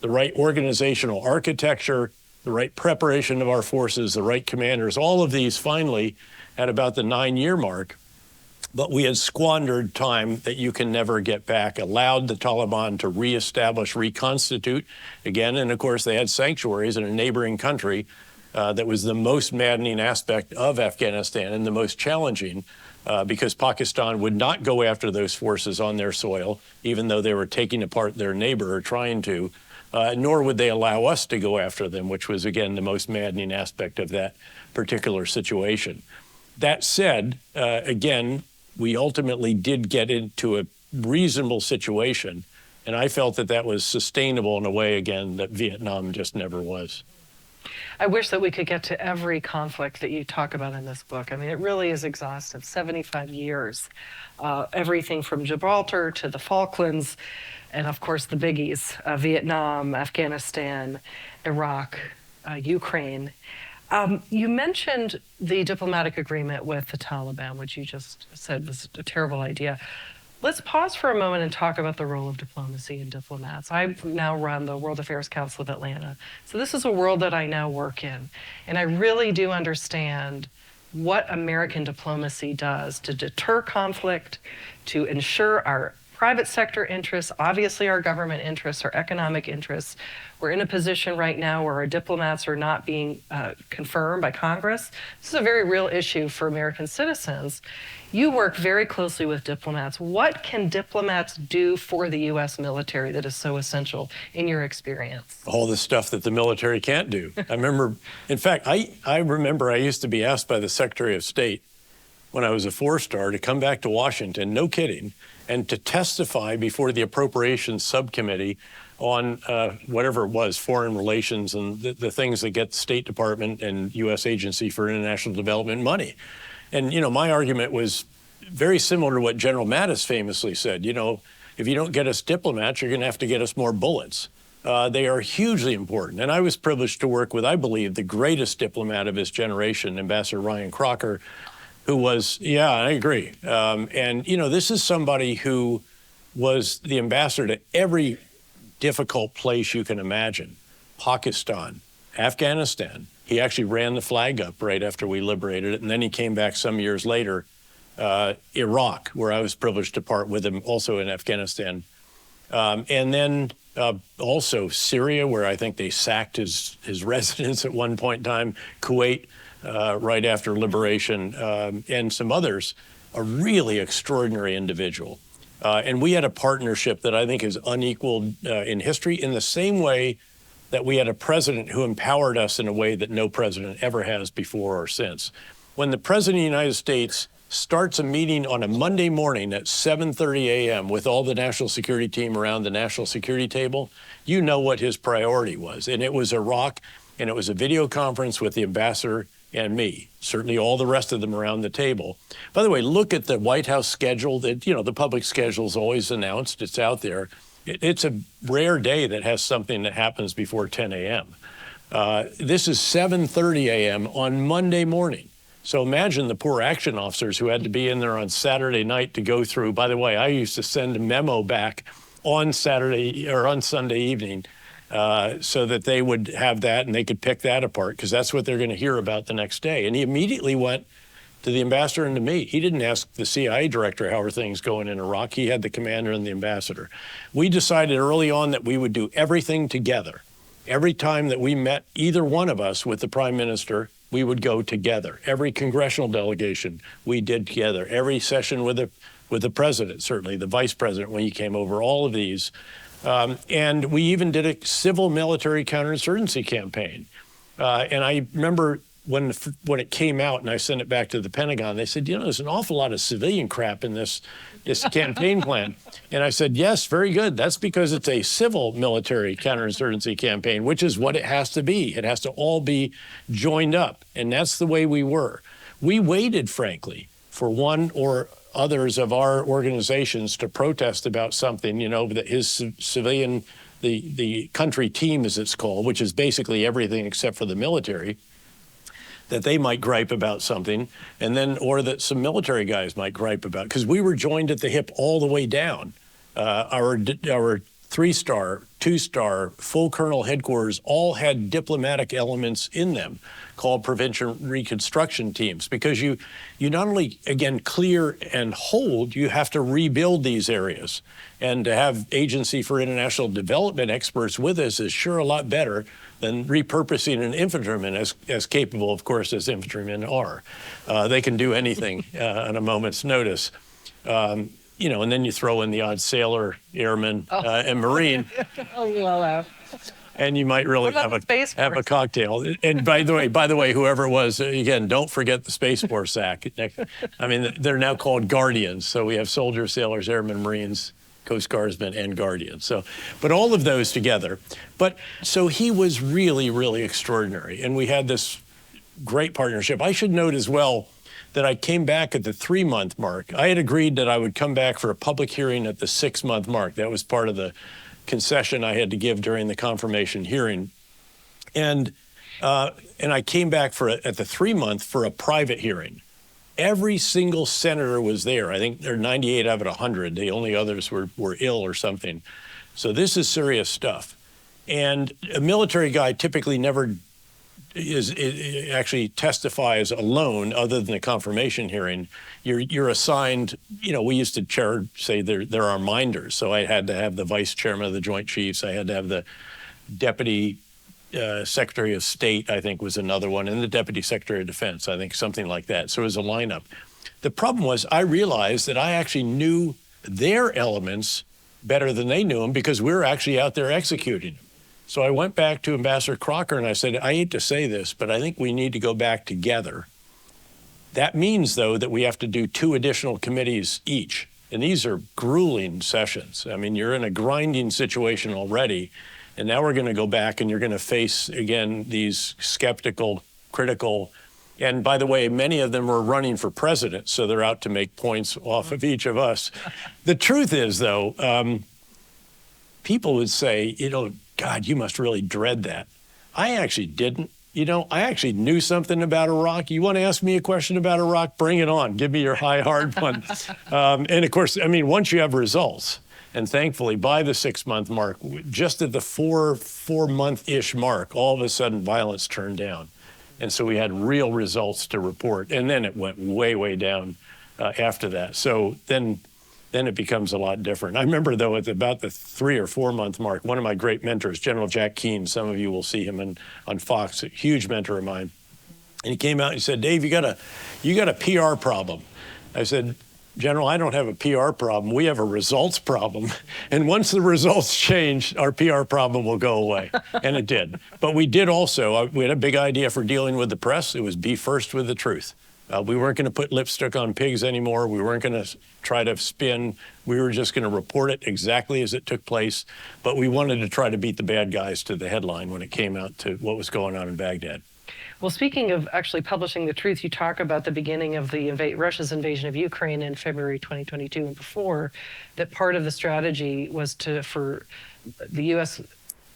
the right organizational architecture, the right preparation of our forces, the right commanders, all of these finally at about the 9-year mark. But we had squandered time that you can never get back, allowed the Taliban to reestablish, reconstitute again. And of course, they had sanctuaries in a neighboring country that was the most maddening aspect of Afghanistan and the most challenging because Pakistan would not go after those forces on their soil, even though they were taking apart their neighbor or trying to, nor would they allow us to go after them, which was, again, the most maddening aspect of that particular situation. That said, again, we ultimately did get into a reasonable situation, and I felt that that was sustainable in a way, again, that Vietnam just never was. I wish that we could get to every conflict that you talk about in this book. I mean, it really is exhaustive, 75 years. Everything from Gibraltar to the Falklands, and of course the biggies, Vietnam, Afghanistan, Iraq, Ukraine. You mentioned the diplomatic agreement with the Taliban, which you just said was a terrible idea. Let's pause for a moment and talk about the role of diplomacy and diplomats. I now run the World Affairs Council of Atlanta. So this is a world that I now work in. And I really do understand what American diplomacy does to deter conflict, to ensure our private sector interests, obviously our government interests, our economic interests. We're in a position right now where our diplomats are not being confirmed by Congress. This is a very real issue for American citizens. You work very closely with diplomats. What can diplomats do for the U.S. military that is so essential in your experience? All the stuff that the military can't do. I remember, in fact, I remember I used to be asked by the Secretary of State, when I was a 4-star to come back to Washington, no kidding, and to testify before the Appropriations Subcommittee on whatever it was, foreign relations and the things that get the State Department and U.S. Agency for International Development money. And, my argument was very similar to what General Mattis famously said. If you don't get us diplomats, you're going to have to get us more bullets. They are hugely important. And I was privileged to work with, I believe, the greatest diplomat of his generation, Ambassador Ryan Crocker, who was, yeah, I agree. This is somebody who was the ambassador to every difficult place you can imagine. Pakistan, Afghanistan. He actually ran the flag up right after we liberated it. And then he came back some years later, Iraq, where I was privileged to part with him, also in Afghanistan. And then also Syria, where I think they sacked his residence at one point in time, Kuwait, right after liberation, and some others. A really extraordinary individual. And we had a partnership that I think is unequaled in history, in the same way that we had a president who empowered us in a way that no president ever has before or since. When the president of the United States starts a meeting on a Monday morning at 7:30 a.m. with all the national security team around the national security table, you know what his priority was. And it was Iraq, and it was a video conference with the ambassador and me, certainly all the rest of them around the table. By the way, look at the White House schedule. The public schedule is always announced. It's out there. It's a rare day that has something that happens before 10 a.m. This is 7:30 a.m. on Monday morning. So imagine the poor action officers who had to be in there on Saturday night to go through. By the way, I used to send a memo back on Saturday or on Sunday evening so that they would have that and they could pick that apart, because that's what they're going to hear about the next day. And he immediately went to the ambassador and to me. He didn't ask the CIA director how are things going in Iraq. He had the commander and the ambassador. We decided early on that we would do everything together. Every time that we met, either one of us with the prime minister, we would go together. Every congressional delegation we did together. Every session with the president, certainly the vice president when he came over, all of these. And we even did a civil military counterinsurgency campaign. And I remember when it came out and I sent it back to the Pentagon, they said, there's an awful lot of civilian crap in this campaign plan. And I said, yes, very good. That's because it's a civil military counterinsurgency campaign, which is what it has to be. It has to all be joined up. And that's the way we were. We waited, frankly, for one or others of our organizations to protest about something, that his civilian, the country team, as it's called, which is basically everything except for the military, that they might gripe about something, and then, or that some military guys might gripe about, because we were joined at the hip all the way down. Our 3-star, 2-star, full colonel headquarters all had diplomatic elements in them called prevention reconstruction teams, because you not only, again, clear and hold, you have to rebuild these areas. And to have Agency for International Development experts with us is sure a lot better than repurposing an infantryman, as capable, of course, as infantrymen are. They can do anything on a moment's notice. And then you throw in the odd sailor, airman, and Marine. And you might really have a cocktail. And by the way, whoever it was, again, don't forget the Space Force Act. I mean, they're now called Guardians. So we have soldiers, sailors, airmen, Marines, Coast Guardsmen, and Guardians. So, but all of those together. But so he was really, really extraordinary. And we had this great partnership. I should note as well that I came back at the 3-month mark. I had agreed that I would come back for a public hearing at the 6-month mark. That was part of the concession I had to give during the confirmation hearing. And I came back at the 3-month for a private hearing. Every single senator was there. I think there are 98 out of 100. The only others were ill or something. So this is serious stuff. And a military guy typically never actually testifies alone, other than the confirmation hearing. You're assigned, we used to say there are minders. So I had to have the vice chairman of the Joint Chiefs. I had to have the deputy Secretary of State, I think, was another one, and the Deputy Secretary of Defense, I think, something like that. So it was a lineup. The problem was I realized that I actually knew their elements better than they knew them, because we were actually out there executing them. So I went back to Ambassador Crocker and I said, I hate to say this, but I think we need to go back together. That means, though, that we have to do 2 additional committees each. And these are grueling sessions. I mean, you're in a grinding situation already. And now we're going to go back and you're going to face, again, these skeptical, critical, and by the way, many of them are running for president, so they're out to make points off of each of us. The truth is, though, people would say, God, you must really dread that. I actually didn't. I actually knew something about Iraq. You want to ask me a question about Iraq? Bring it on. Give me your high, hard one. And of course, I mean, once you have results, and thankfully by the 6-month mark, just at the four-month-ish mark, all of a sudden violence turned down. And so we had real results to report. And then it went way, way down after that. So then it becomes a lot different. I remember, though, at about the 3 or 4 month mark, one of my great mentors, General Jack Keane, some of you will see him on Fox, a huge mentor of mine. And he came out and he said, Dave, you got a PR problem. I said, General, I don't have a PR problem. We have a results problem. And once the results change, our PR problem will go away. And it did. But we did also, we had a big idea for dealing with the press. It was be first with the truth. We weren't going to put lipstick on pigs anymore. We weren't going to try to spin. We were just going to report it exactly as it took place. But we wanted to try to beat the bad guys to the headline when it came out to what was going on in Baghdad. Well, speaking of actually publishing the truth, you talk about the beginning of Russia's invasion of Ukraine in February 2022 and before, that part of the strategy was for the U.S.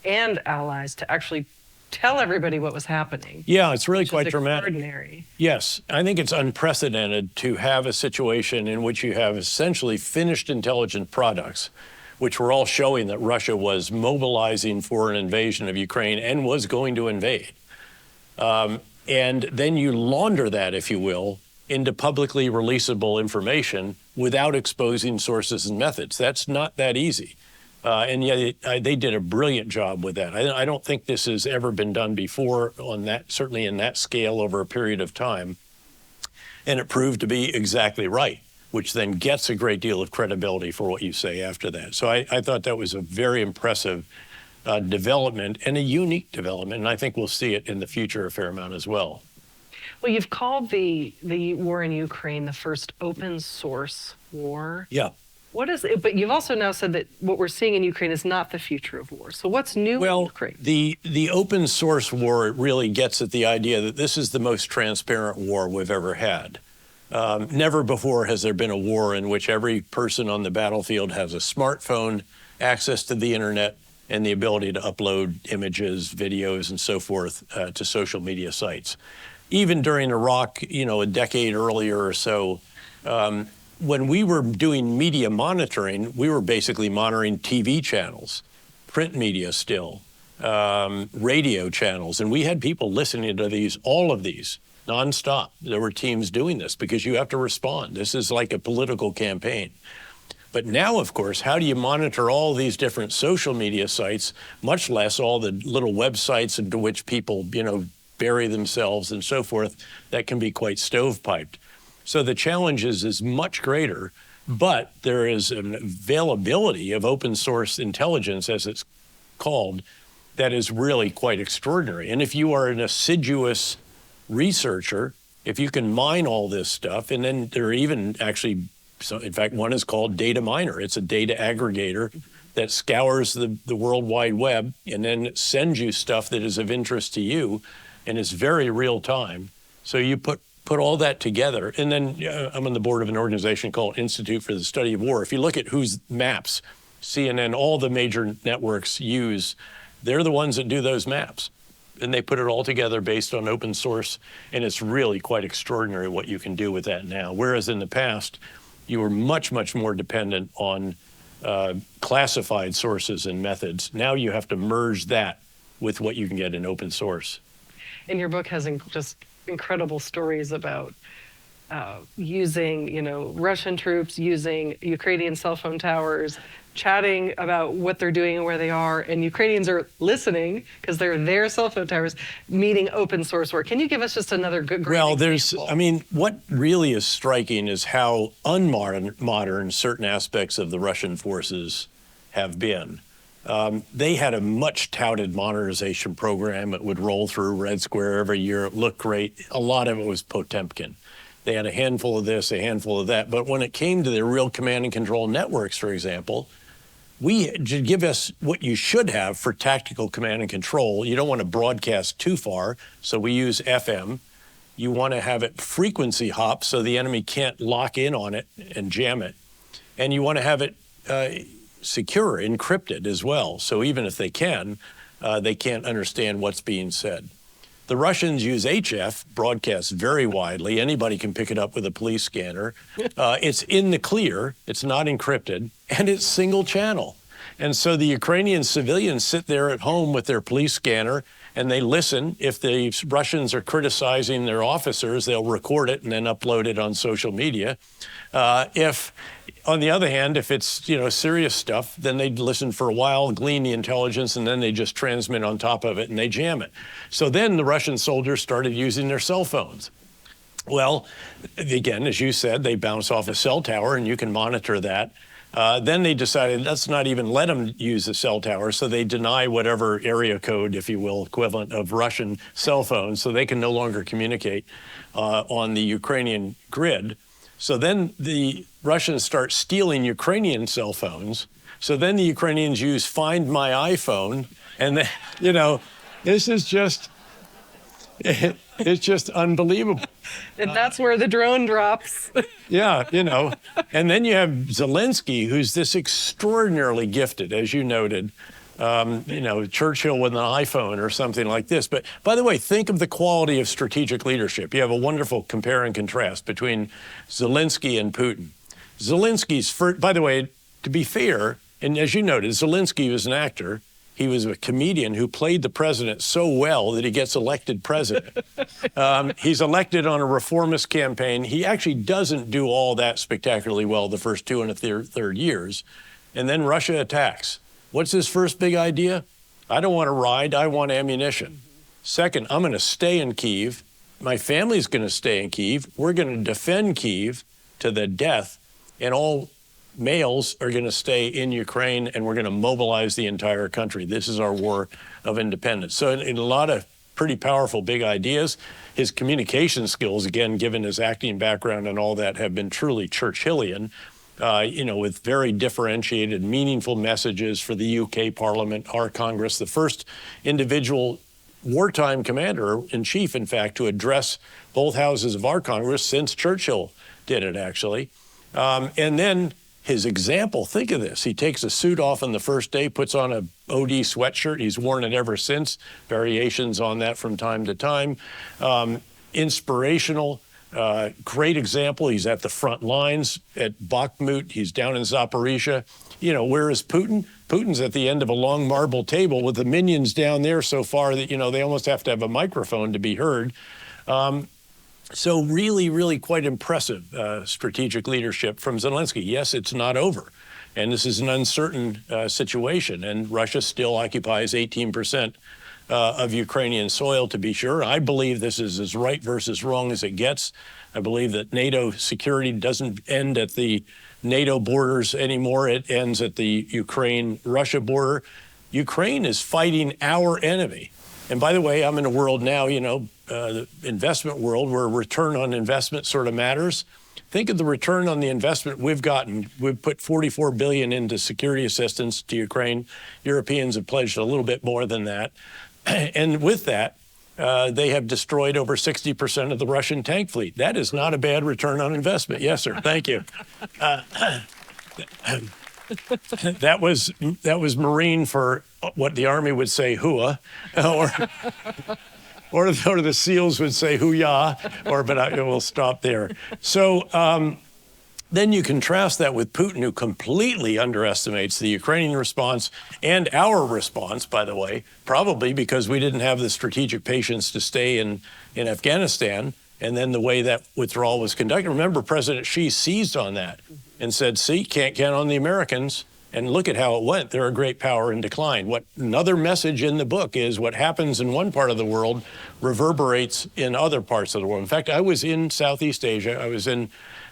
and allies to actually tell everybody what was happening. Yeah, it's really quite dramatic. Extraordinary. Yes, I think it's unprecedented to have a situation in which you have essentially finished intelligent products, which were all showing that Russia was mobilizing for an invasion of Ukraine and was going to invade. And then you launder that, if you will, into publicly releasable information without exposing sources and methods. That's not that easy. And yet they did a brilliant job with that. I don't think this has ever been done before on that, certainly in that scale over a period of time. And it proved to be exactly right, which then gets a great deal of credibility for what you say after that. So I thought that was a very impressive development and a unique development. And I think we'll see it in the future a fair amount as well. Well, you've called the war in Ukraine the first open source war. Yeah. What is it? But you've also now said that what we're seeing in Ukraine is not the future of war. So what's new in Ukraine? The open source war really gets at the idea that this is the most transparent war we've ever had. Never before has there been a war in which every person on the battlefield has a smartphone, access to the internet, and the ability to upload images, videos, and so forth to social media sites. Even during Iraq, a decade earlier or so, when we were doing media monitoring, we were basically monitoring TV channels, print media still, radio channels, and we had people listening to all of these, nonstop. There were teams doing this because you have to respond. This is like a political campaign. But now, of course, how do you monitor all these different social media sites, much less all the little websites into which people, bury themselves and so forth, that can be quite stovepiped. So the challenge is much greater, but there is an availability of open source intelligence, as it's called, that is really quite extraordinary. And if you are an assiduous researcher, if you can mine all this stuff, and then there are even actually, so in fact, one is called data miner. It's a data aggregator that scours the World Wide Web and then sends you stuff that is of interest to you, and it's very real time. So you put all that together, and then I'm on the board of an organization called Institute for the Study of War. If you look at whose maps CNN, all the major networks use, they're the ones that do those maps. And they put it all together based on open source, and it's really quite extraordinary what you can do with that now. Whereas in the past, you were much, much more dependent on classified sources and methods. Now you have to merge that with what you can get in open source. And your book has just incredible stories about using, Russian troops using Ukrainian cell phone towers, chatting about what they're doing and where they are, and Ukrainians are listening because they're their cell phone towers, meeting open source work. Can you give us just another great example? What really is striking is how unmodern certain aspects of the Russian forces have been. They had a much touted modernization program. It would roll through Red Square every year. It looked great. A lot of it was Potemkin. They had a handful of this, a handful of that. But when it came to their real command and control networks, for example, to give us what you should have for tactical command and control, you don't want to broadcast too far, so we use FM. You want to have it frequency hop so the enemy can't lock in on it and jam it. And you want to have it secure, encrypted as well. So even if they can't understand what's being said. The Russians use HF, broadcast very widely. Anybody can pick it up with a police scanner. It's in the clear, it's not encrypted, and it's single channel. And so the Ukrainian civilians sit there at home with their police scanner and they listen. If the Russians are criticizing their officers, they'll record it and then upload it on social media. On the other hand, if it's serious stuff, then they listen for a while, glean the intelligence, and then they just transmit on top of it and they jam it. So then the Russian soldiers started using their cell phones. Well, again, as you said, they bounce off a cell tower and you can monitor that. Then they decided let's not even let them use the cell tower, so they deny whatever area code, if you will, equivalent of Russian cell phones, so they can no longer communicate on the Ukrainian grid. So then the Russians start stealing Ukrainian cell phones. So then the Ukrainians use Find My iPhone, and this is just, it's just unbelievable. And that's where the drone drops. Yeah, and then you have Zelensky, who's this extraordinarily gifted, as you noted, Churchill with an iPhone or something like this. But by the way, think of the quality of strategic leadership. You have a wonderful compare and contrast between Zelensky and Putin. Zelensky's first, by the way, to be fair, and as you noted, Zelensky was an actor. He was a comedian who played the president so well that he gets elected president. He's elected on a reformist campaign. He actually doesn't do all that spectacularly well the first 2 and a third years. And then Russia attacks. What's his first big idea? I don't want to ride, I want ammunition. Second, I'm going to stay in Kyiv. My family's going to stay in Kyiv. We're going to defend Kyiv to the death, and all males are going to stay in Ukraine, and we're going to mobilize the entire country. This is our war of independence. So in a lot of pretty powerful big ideas, his communication skills, again, given his acting background and all that, have been truly Churchillian. With very differentiated, meaningful messages for the UK Parliament, our Congress, the first individual wartime commander-in-chief, in fact, to address both houses of our Congress since Churchill did it, actually. And then his example, think of this. He takes a suit off on the first day, puts on a OD sweatshirt. He's worn it ever since, variations on that from time to time. Inspirational. Great example. He's at the front lines at Bakhmut. He's down in Zaporizhia. Where is Putin? Putin's at the end of a long marble table with the minions down there so far that, they almost have to have a microphone to be heard. So really, really quite impressive strategic leadership from Zelensky. Yes, it's not over. And this is an uncertain situation. And Russia still occupies 18% of Ukrainian soil, to be sure. I believe this is as right versus wrong as it gets. I believe that NATO security doesn't end at the NATO borders anymore. It ends at the Ukraine-Russia border. Ukraine is fighting our enemy. And by the way, I'm in a world now, the investment world, where return on investment sort of matters. Think of the return on the investment we've gotten. We've put $44 billion into security assistance to Ukraine. Europeans have pledged a little bit more than that. And with that, they have destroyed over 60% of the Russian tank fleet. That is not a bad return on investment. Yes, sir. Thank you. That was Marine for what the Army would say, hooah, or the SEALs would say hoo-yah, but we'll stop there. So then you contrast that with Putin, who completely underestimates the Ukrainian response and our response, by the way, probably because we didn't have the strategic patience to stay in Afghanistan, and then the way that withdrawal was conducted. Remember, President Xi seized on that and said, see, can't count on the Americans. And look at how it went. They're a great power in decline. What another message in the book is what happens in one part of the world reverberates in other parts of the world. In fact, I was in Southeast Asia. I was in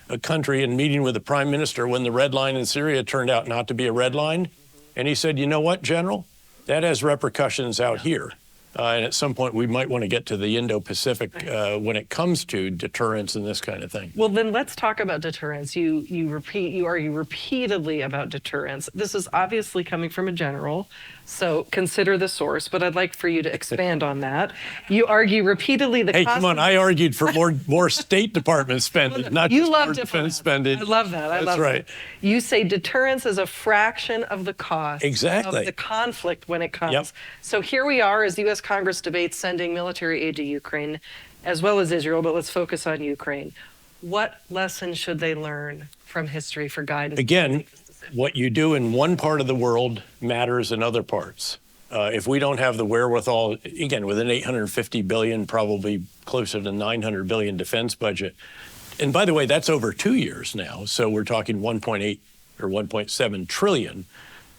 a country and meeting with the prime minister when the red line in Syria turned out not to be a red line. And he said, you know what, General? That has repercussions out here. And at some point, we might want to get to the Indo-Pacific when it comes to deterrence and this kind of thing. Well, then let's talk about deterrence. You argue repeatedly about deterrence. This is obviously coming from a general, so consider the source. But I'd like for you to expand on that. You argue repeatedly the Hey, cost come on! of- I argued for more State Department spending, not You just love more defense spending. I love that. I That's love right. that. You say deterrence is a fraction of the cost Exactly. of the conflict when it comes. Yep. So here we are as the U.S. Congress debates sending military aid to Ukraine, as well as Israel, but let's focus on Ukraine. What lessons should they learn from history for guidance? Again, what you do in one part of the world matters in other parts. If we don't have the wherewithal, again, with an $850 billion, probably closer to $900 billion defense budget, and by the way, that's over 2 years now, so we're talking 1.8 or 1.7 trillion.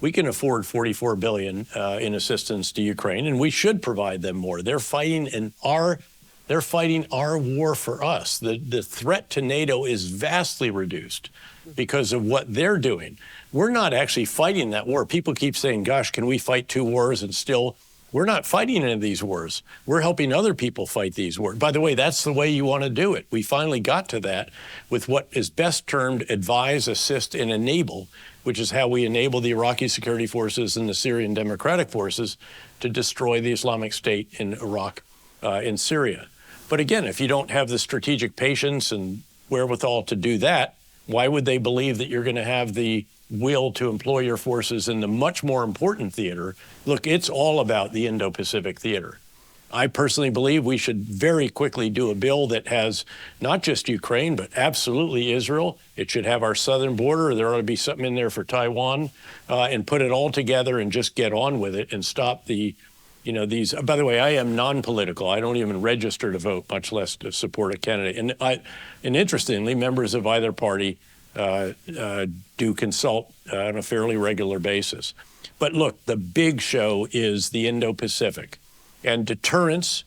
We can afford 44 billion in assistance to Ukraine, and we should provide them more. They're fighting our war for us. The threat to NATO is vastly reduced because of what they're doing. We're not actually fighting that war. People keep saying, gosh, can we fight 2 wars and still? We're not fighting any of these wars. We're helping other people fight these wars. By the way, that's the way you want to do it. We finally got to that with what is best termed advise, assist, and enable, which is how we enable the Iraqi security forces and the Syrian Democratic Forces to destroy the Islamic State in Iraq and Syria. But again, if you don't have the strategic patience and wherewithal to do that, why would they believe that you're going to have the will to employ your forces in the much more important theater? Look, it's all about the Indo-Pacific theater. I personally believe we should very quickly do a bill that has not just Ukraine, but absolutely Israel. It should have our southern border. There ought to be something in there for Taiwan, and put it all together and just get on with it and stop these. By the way, I am non-political. I don't even register to vote, much less to support a candidate. And interestingly, members of either party do consult on a fairly regular basis. But look, the big show is the Indo-Pacific. And deterrence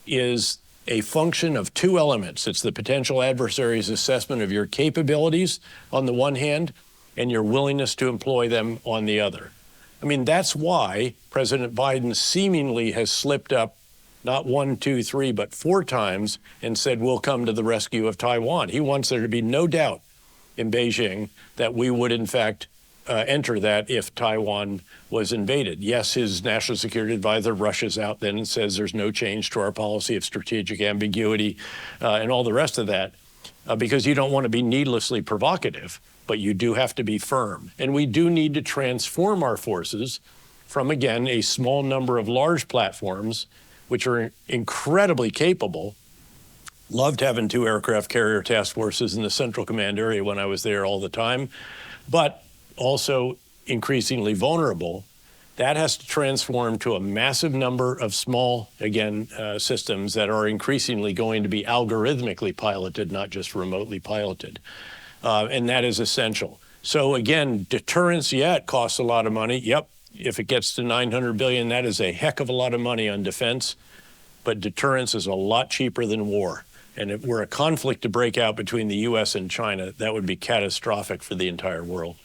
is a function of 2 elements. It's the potential adversary's assessment of your capabilities on the one hand, and your willingness to employ them on the other. I mean, that's why President Biden seemingly has slipped up not 1, 2, 3, but 4 times and said, we'll come to the rescue of Taiwan. He wants there to be no doubt in Beijing that we would, in fact, enter that if Taiwan was invaded. Yes, his national security advisor rushes out then and says there's no change to our policy of strategic ambiguity and all the rest of that, because you don't want to be needlessly provocative, but you do have to be firm. And we do need to transform our forces from, again, a small number of large platforms, which are incredibly capable. Loved having 2 aircraft carrier task forces in the Central Command area when I was there all the time, but also increasingly vulnerable. That has to transform to a massive number of small, again, systems that are increasingly going to be algorithmically piloted, not just remotely piloted. And that is essential. So again, deterrence, yeah, it costs a lot of money. Yep, if it gets to $900 billion, that is a heck of a lot of money on defense. But deterrence is a lot cheaper than war. And if we're a conflict to break out between the U.S. and China, that would be catastrophic for the entire world.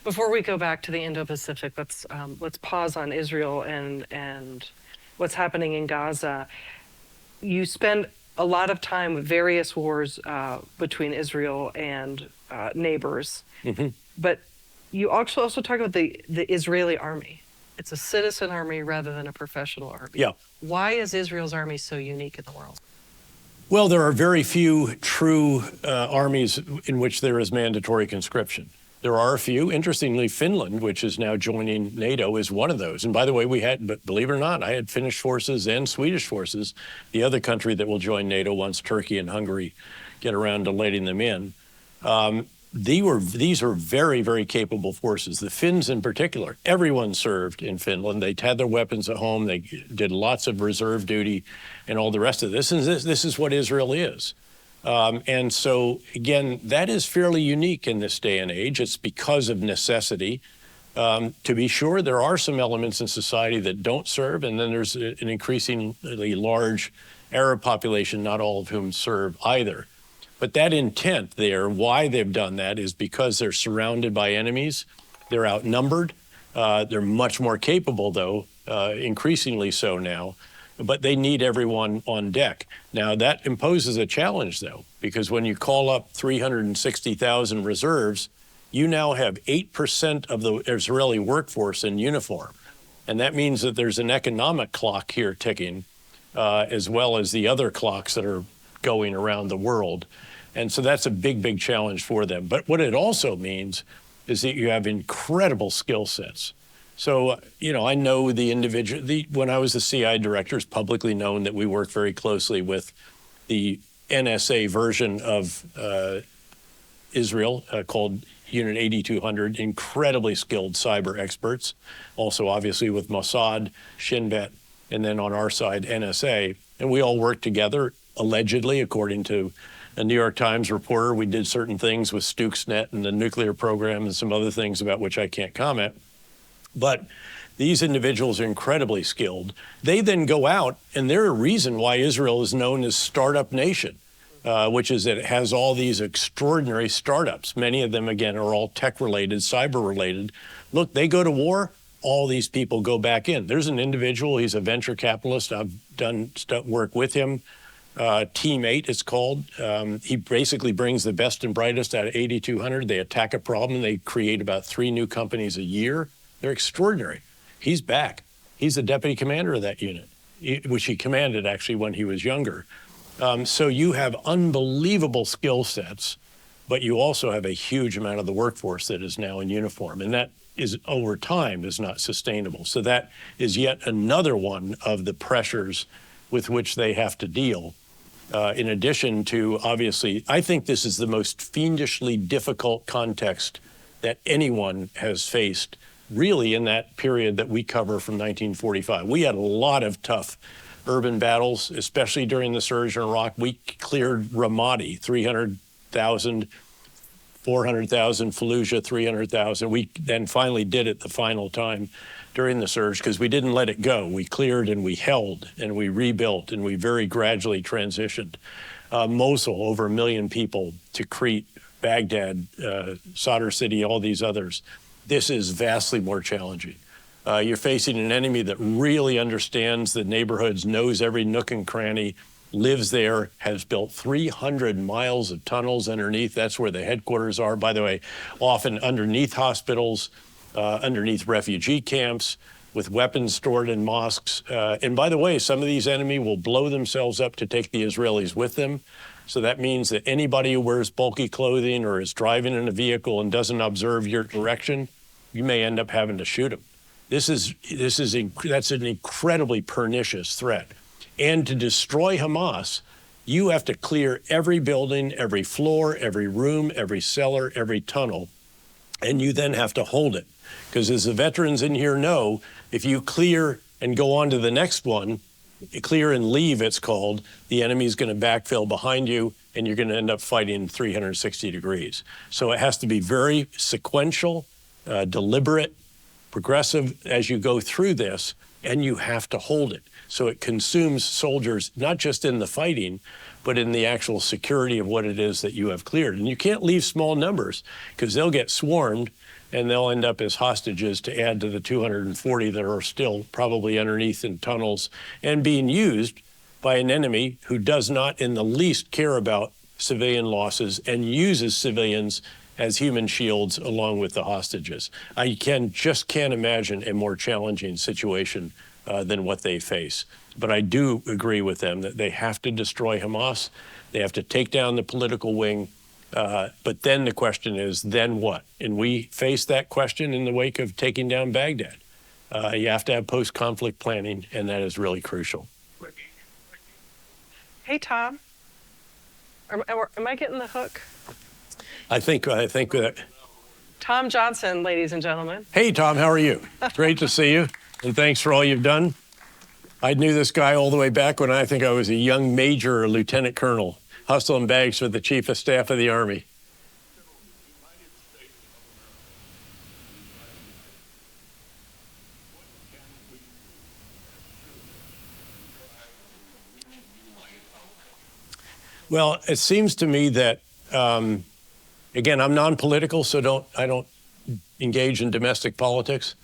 Before we go back to the Indo-Pacific, let's pause on Israel and what's happening in Gaza. You spend a lot of time with various wars between Israel and neighbors, but you also talk about the Israeli army. It's a citizen army rather than a professional army. Yeah. Why is Israel's army so unique in the world? Well, there are very few true armies in which there is mandatory conscription. There are a few. Interestingly, Finland, which is now joining NATO, is one of those. And by the way, but believe it or not, I had Finnish forces and Swedish forces, the other country that will join NATO once Turkey and Hungary get around to letting them in. These are very, very capable forces. The Finns in particular, everyone served in Finland. They had their weapons at home. They did lots of reserve duty and all the rest of this. And this is what Israel is. And so, again, that is fairly unique in this day and age. It's because of necessity. To be sure, there are some elements in society that don't serve, and then there's an increasingly large Arab population, not all of whom serve either. But that intent there, why they've done that, is because they're surrounded by enemies. They're outnumbered. They're much more capable, though, increasingly so now, but they need everyone on deck. Now, that imposes a challenge, though, because when you call up 360,000 reserves, you now have 8% of the Israeli workforce in uniform. And that means that there's an economic clock here ticking, as well as the other clocks that are going around the world. And so that's a big, big challenge for them. But what it also means is that you have incredible skill sets. So, I know the individual, when I was the CI director, it's publicly known that we work very closely with the NSA version of Israel called Unit 8200, incredibly skilled cyber experts, also obviously with Mossad, Shin Bet, and then on our side, NSA. And we all work together, allegedly, according to a New York Times reporter. We did certain things with Stuxnet and the nuclear program and some other things about which I can't comment. But these individuals are incredibly skilled. They then go out, and they're a reason why Israel is known as Startup Nation, which is that it has all these extraordinary startups. Many of them, again, are all tech-related, cyber-related. Look, they go to war, all these people go back in. There's an individual, he's a venture capitalist. I've done work with him. Team 8, it's called. He basically brings the best and brightest out of 8200. They attack a problem. They create about 3 new companies a year. They're extraordinary. He's back. He's the deputy commander of that unit, which he commanded actually when he was younger. So you have unbelievable skill sets, but you also have a huge amount of the workforce that is now in uniform. And that is, over time, is not sustainable. So that is yet another one of the pressures with which they have to deal. In addition to, obviously, I think this is the most fiendishly difficult context that anyone has faced, really, in that period that we cover from 1945. We had a lot of tough urban battles, especially during the surge in Iraq. We cleared Ramadi, 300,000, 400,000, Fallujah, 300,000. We then finally did it the final time during the surge because we didn't let it go. We cleared and we held and we rebuilt and we very gradually transitioned. Mosul, over 1 million people, to Crete, Baghdad, Sadr City, all these others. This is vastly more challenging. You're facing an enemy that really understands the neighborhoods, knows every nook and cranny, lives there, has built 300 miles of tunnels underneath. That's where the headquarters are, by the way, often underneath hospitals, underneath refugee camps, with weapons stored in mosques. And by the way, some of these enemy will blow themselves up to take the Israelis with them. So that means that anybody who wears bulky clothing or is driving in a vehicle and doesn't observe your direction, you may end up having to shoot them. That's an incredibly pernicious threat. And to destroy Hamas, you have to clear every building, every floor, every room, every cellar, every tunnel, and you then have to hold it. Because as the veterans in here know, if you clear and go on to the next one, clear and leave, it's called, the enemy's going to backfill behind you, and you're going to end up fighting 360 degrees. So it has to be very sequential, deliberate, progressive as you go through this, and you have to hold it. So it consumes soldiers, not just in the fighting, but in the actual security of what it is that you have cleared. And you can't leave small numbers because they'll get swarmed and they'll end up as hostages to add to the 240 that are still probably underneath in tunnels and being used by an enemy who does not in the least care about civilian losses and uses civilians as human shields along with the hostages. I just can't imagine a more challenging situation than what they face. But I do agree with them that they have to destroy Hamas. They have to take down the political wing. But then the question is, then what? And we face that question in the wake of taking down Baghdad. You have to have post-conflict planning, and that is really crucial. Hey, Tom. Am I getting the hook? I think that. Tom Johnson, ladies and gentlemen. Hey, Tom, how are you? Great to see you, and thanks for all you've done. I knew this guy all the way back when I think I was a young major or lieutenant colonel, hustling bags for the chief of staff of the Army. Well, it seems to me that, again, I'm non-political, so I don't engage in domestic politics.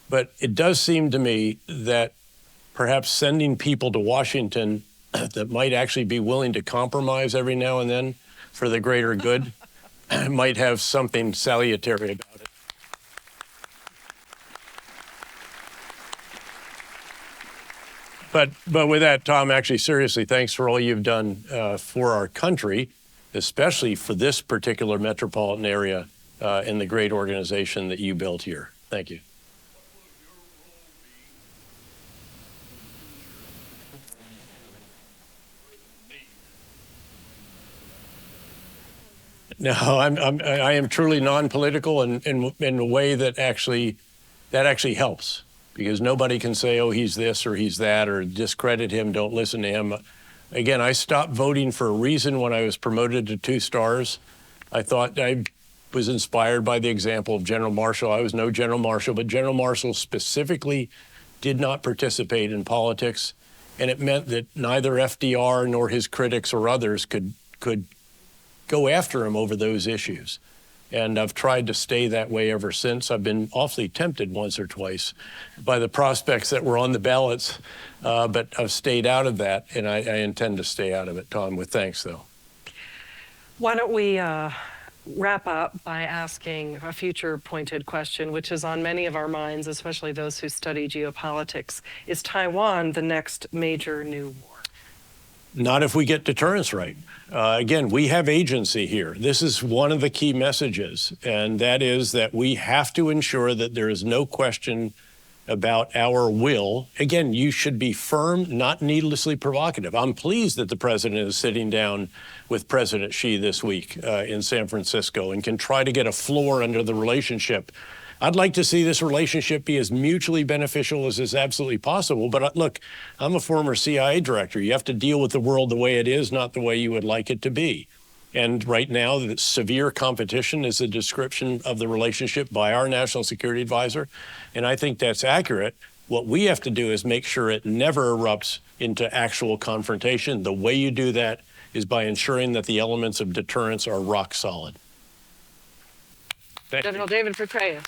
But it does seem to me that perhaps sending people to Washington that might actually be willing to compromise every now and then for the greater good might have something salutary about it. But with that, Tom, actually, seriously, thanks for all you've done for our country, especially for this particular metropolitan area and the great organization that you built here. Thank you. No, I am truly non-political in a way that actually helps, because nobody can say, oh, he's this or he's that, or discredit him, don't listen to him. Again, I stopped voting for a reason when I was promoted to 2 stars. I thought I was inspired by the example of General Marshall. I was no General Marshall, but General Marshall specifically did not participate in politics, and it meant that neither FDR nor his critics or others could go after him over those issues. And I've tried to stay that way ever since. I've been awfully tempted once or twice by the prospects that were on the ballots, but I've stayed out of that, and I intend to stay out of it, Tom, with thanks, though. Why don't we wrap up by asking a future pointed question, which is on many of our minds, especially those who study geopolitics. Is Taiwan the next major new war? Not if we get deterrence right. Again, we have agency here. This is one of the key messages, and that is that we have to ensure that there is no question about our will. Again, you should be firm, not needlessly provocative. I'm pleased that the president is sitting down with President Xi this week in San Francisco and can try to get a floor under the relationship. I'd like to see this relationship be as mutually beneficial as is absolutely possible. But look, I'm a former CIA director. You have to deal with the world the way it is, not the way you would like it to be. And right now, the severe competition is a description of the relationship by our national security advisor. And I think that's accurate. What we have to do is make sure it never erupts into actual confrontation. The way you do that is by ensuring that the elements of deterrence are rock solid. General David Petraeus.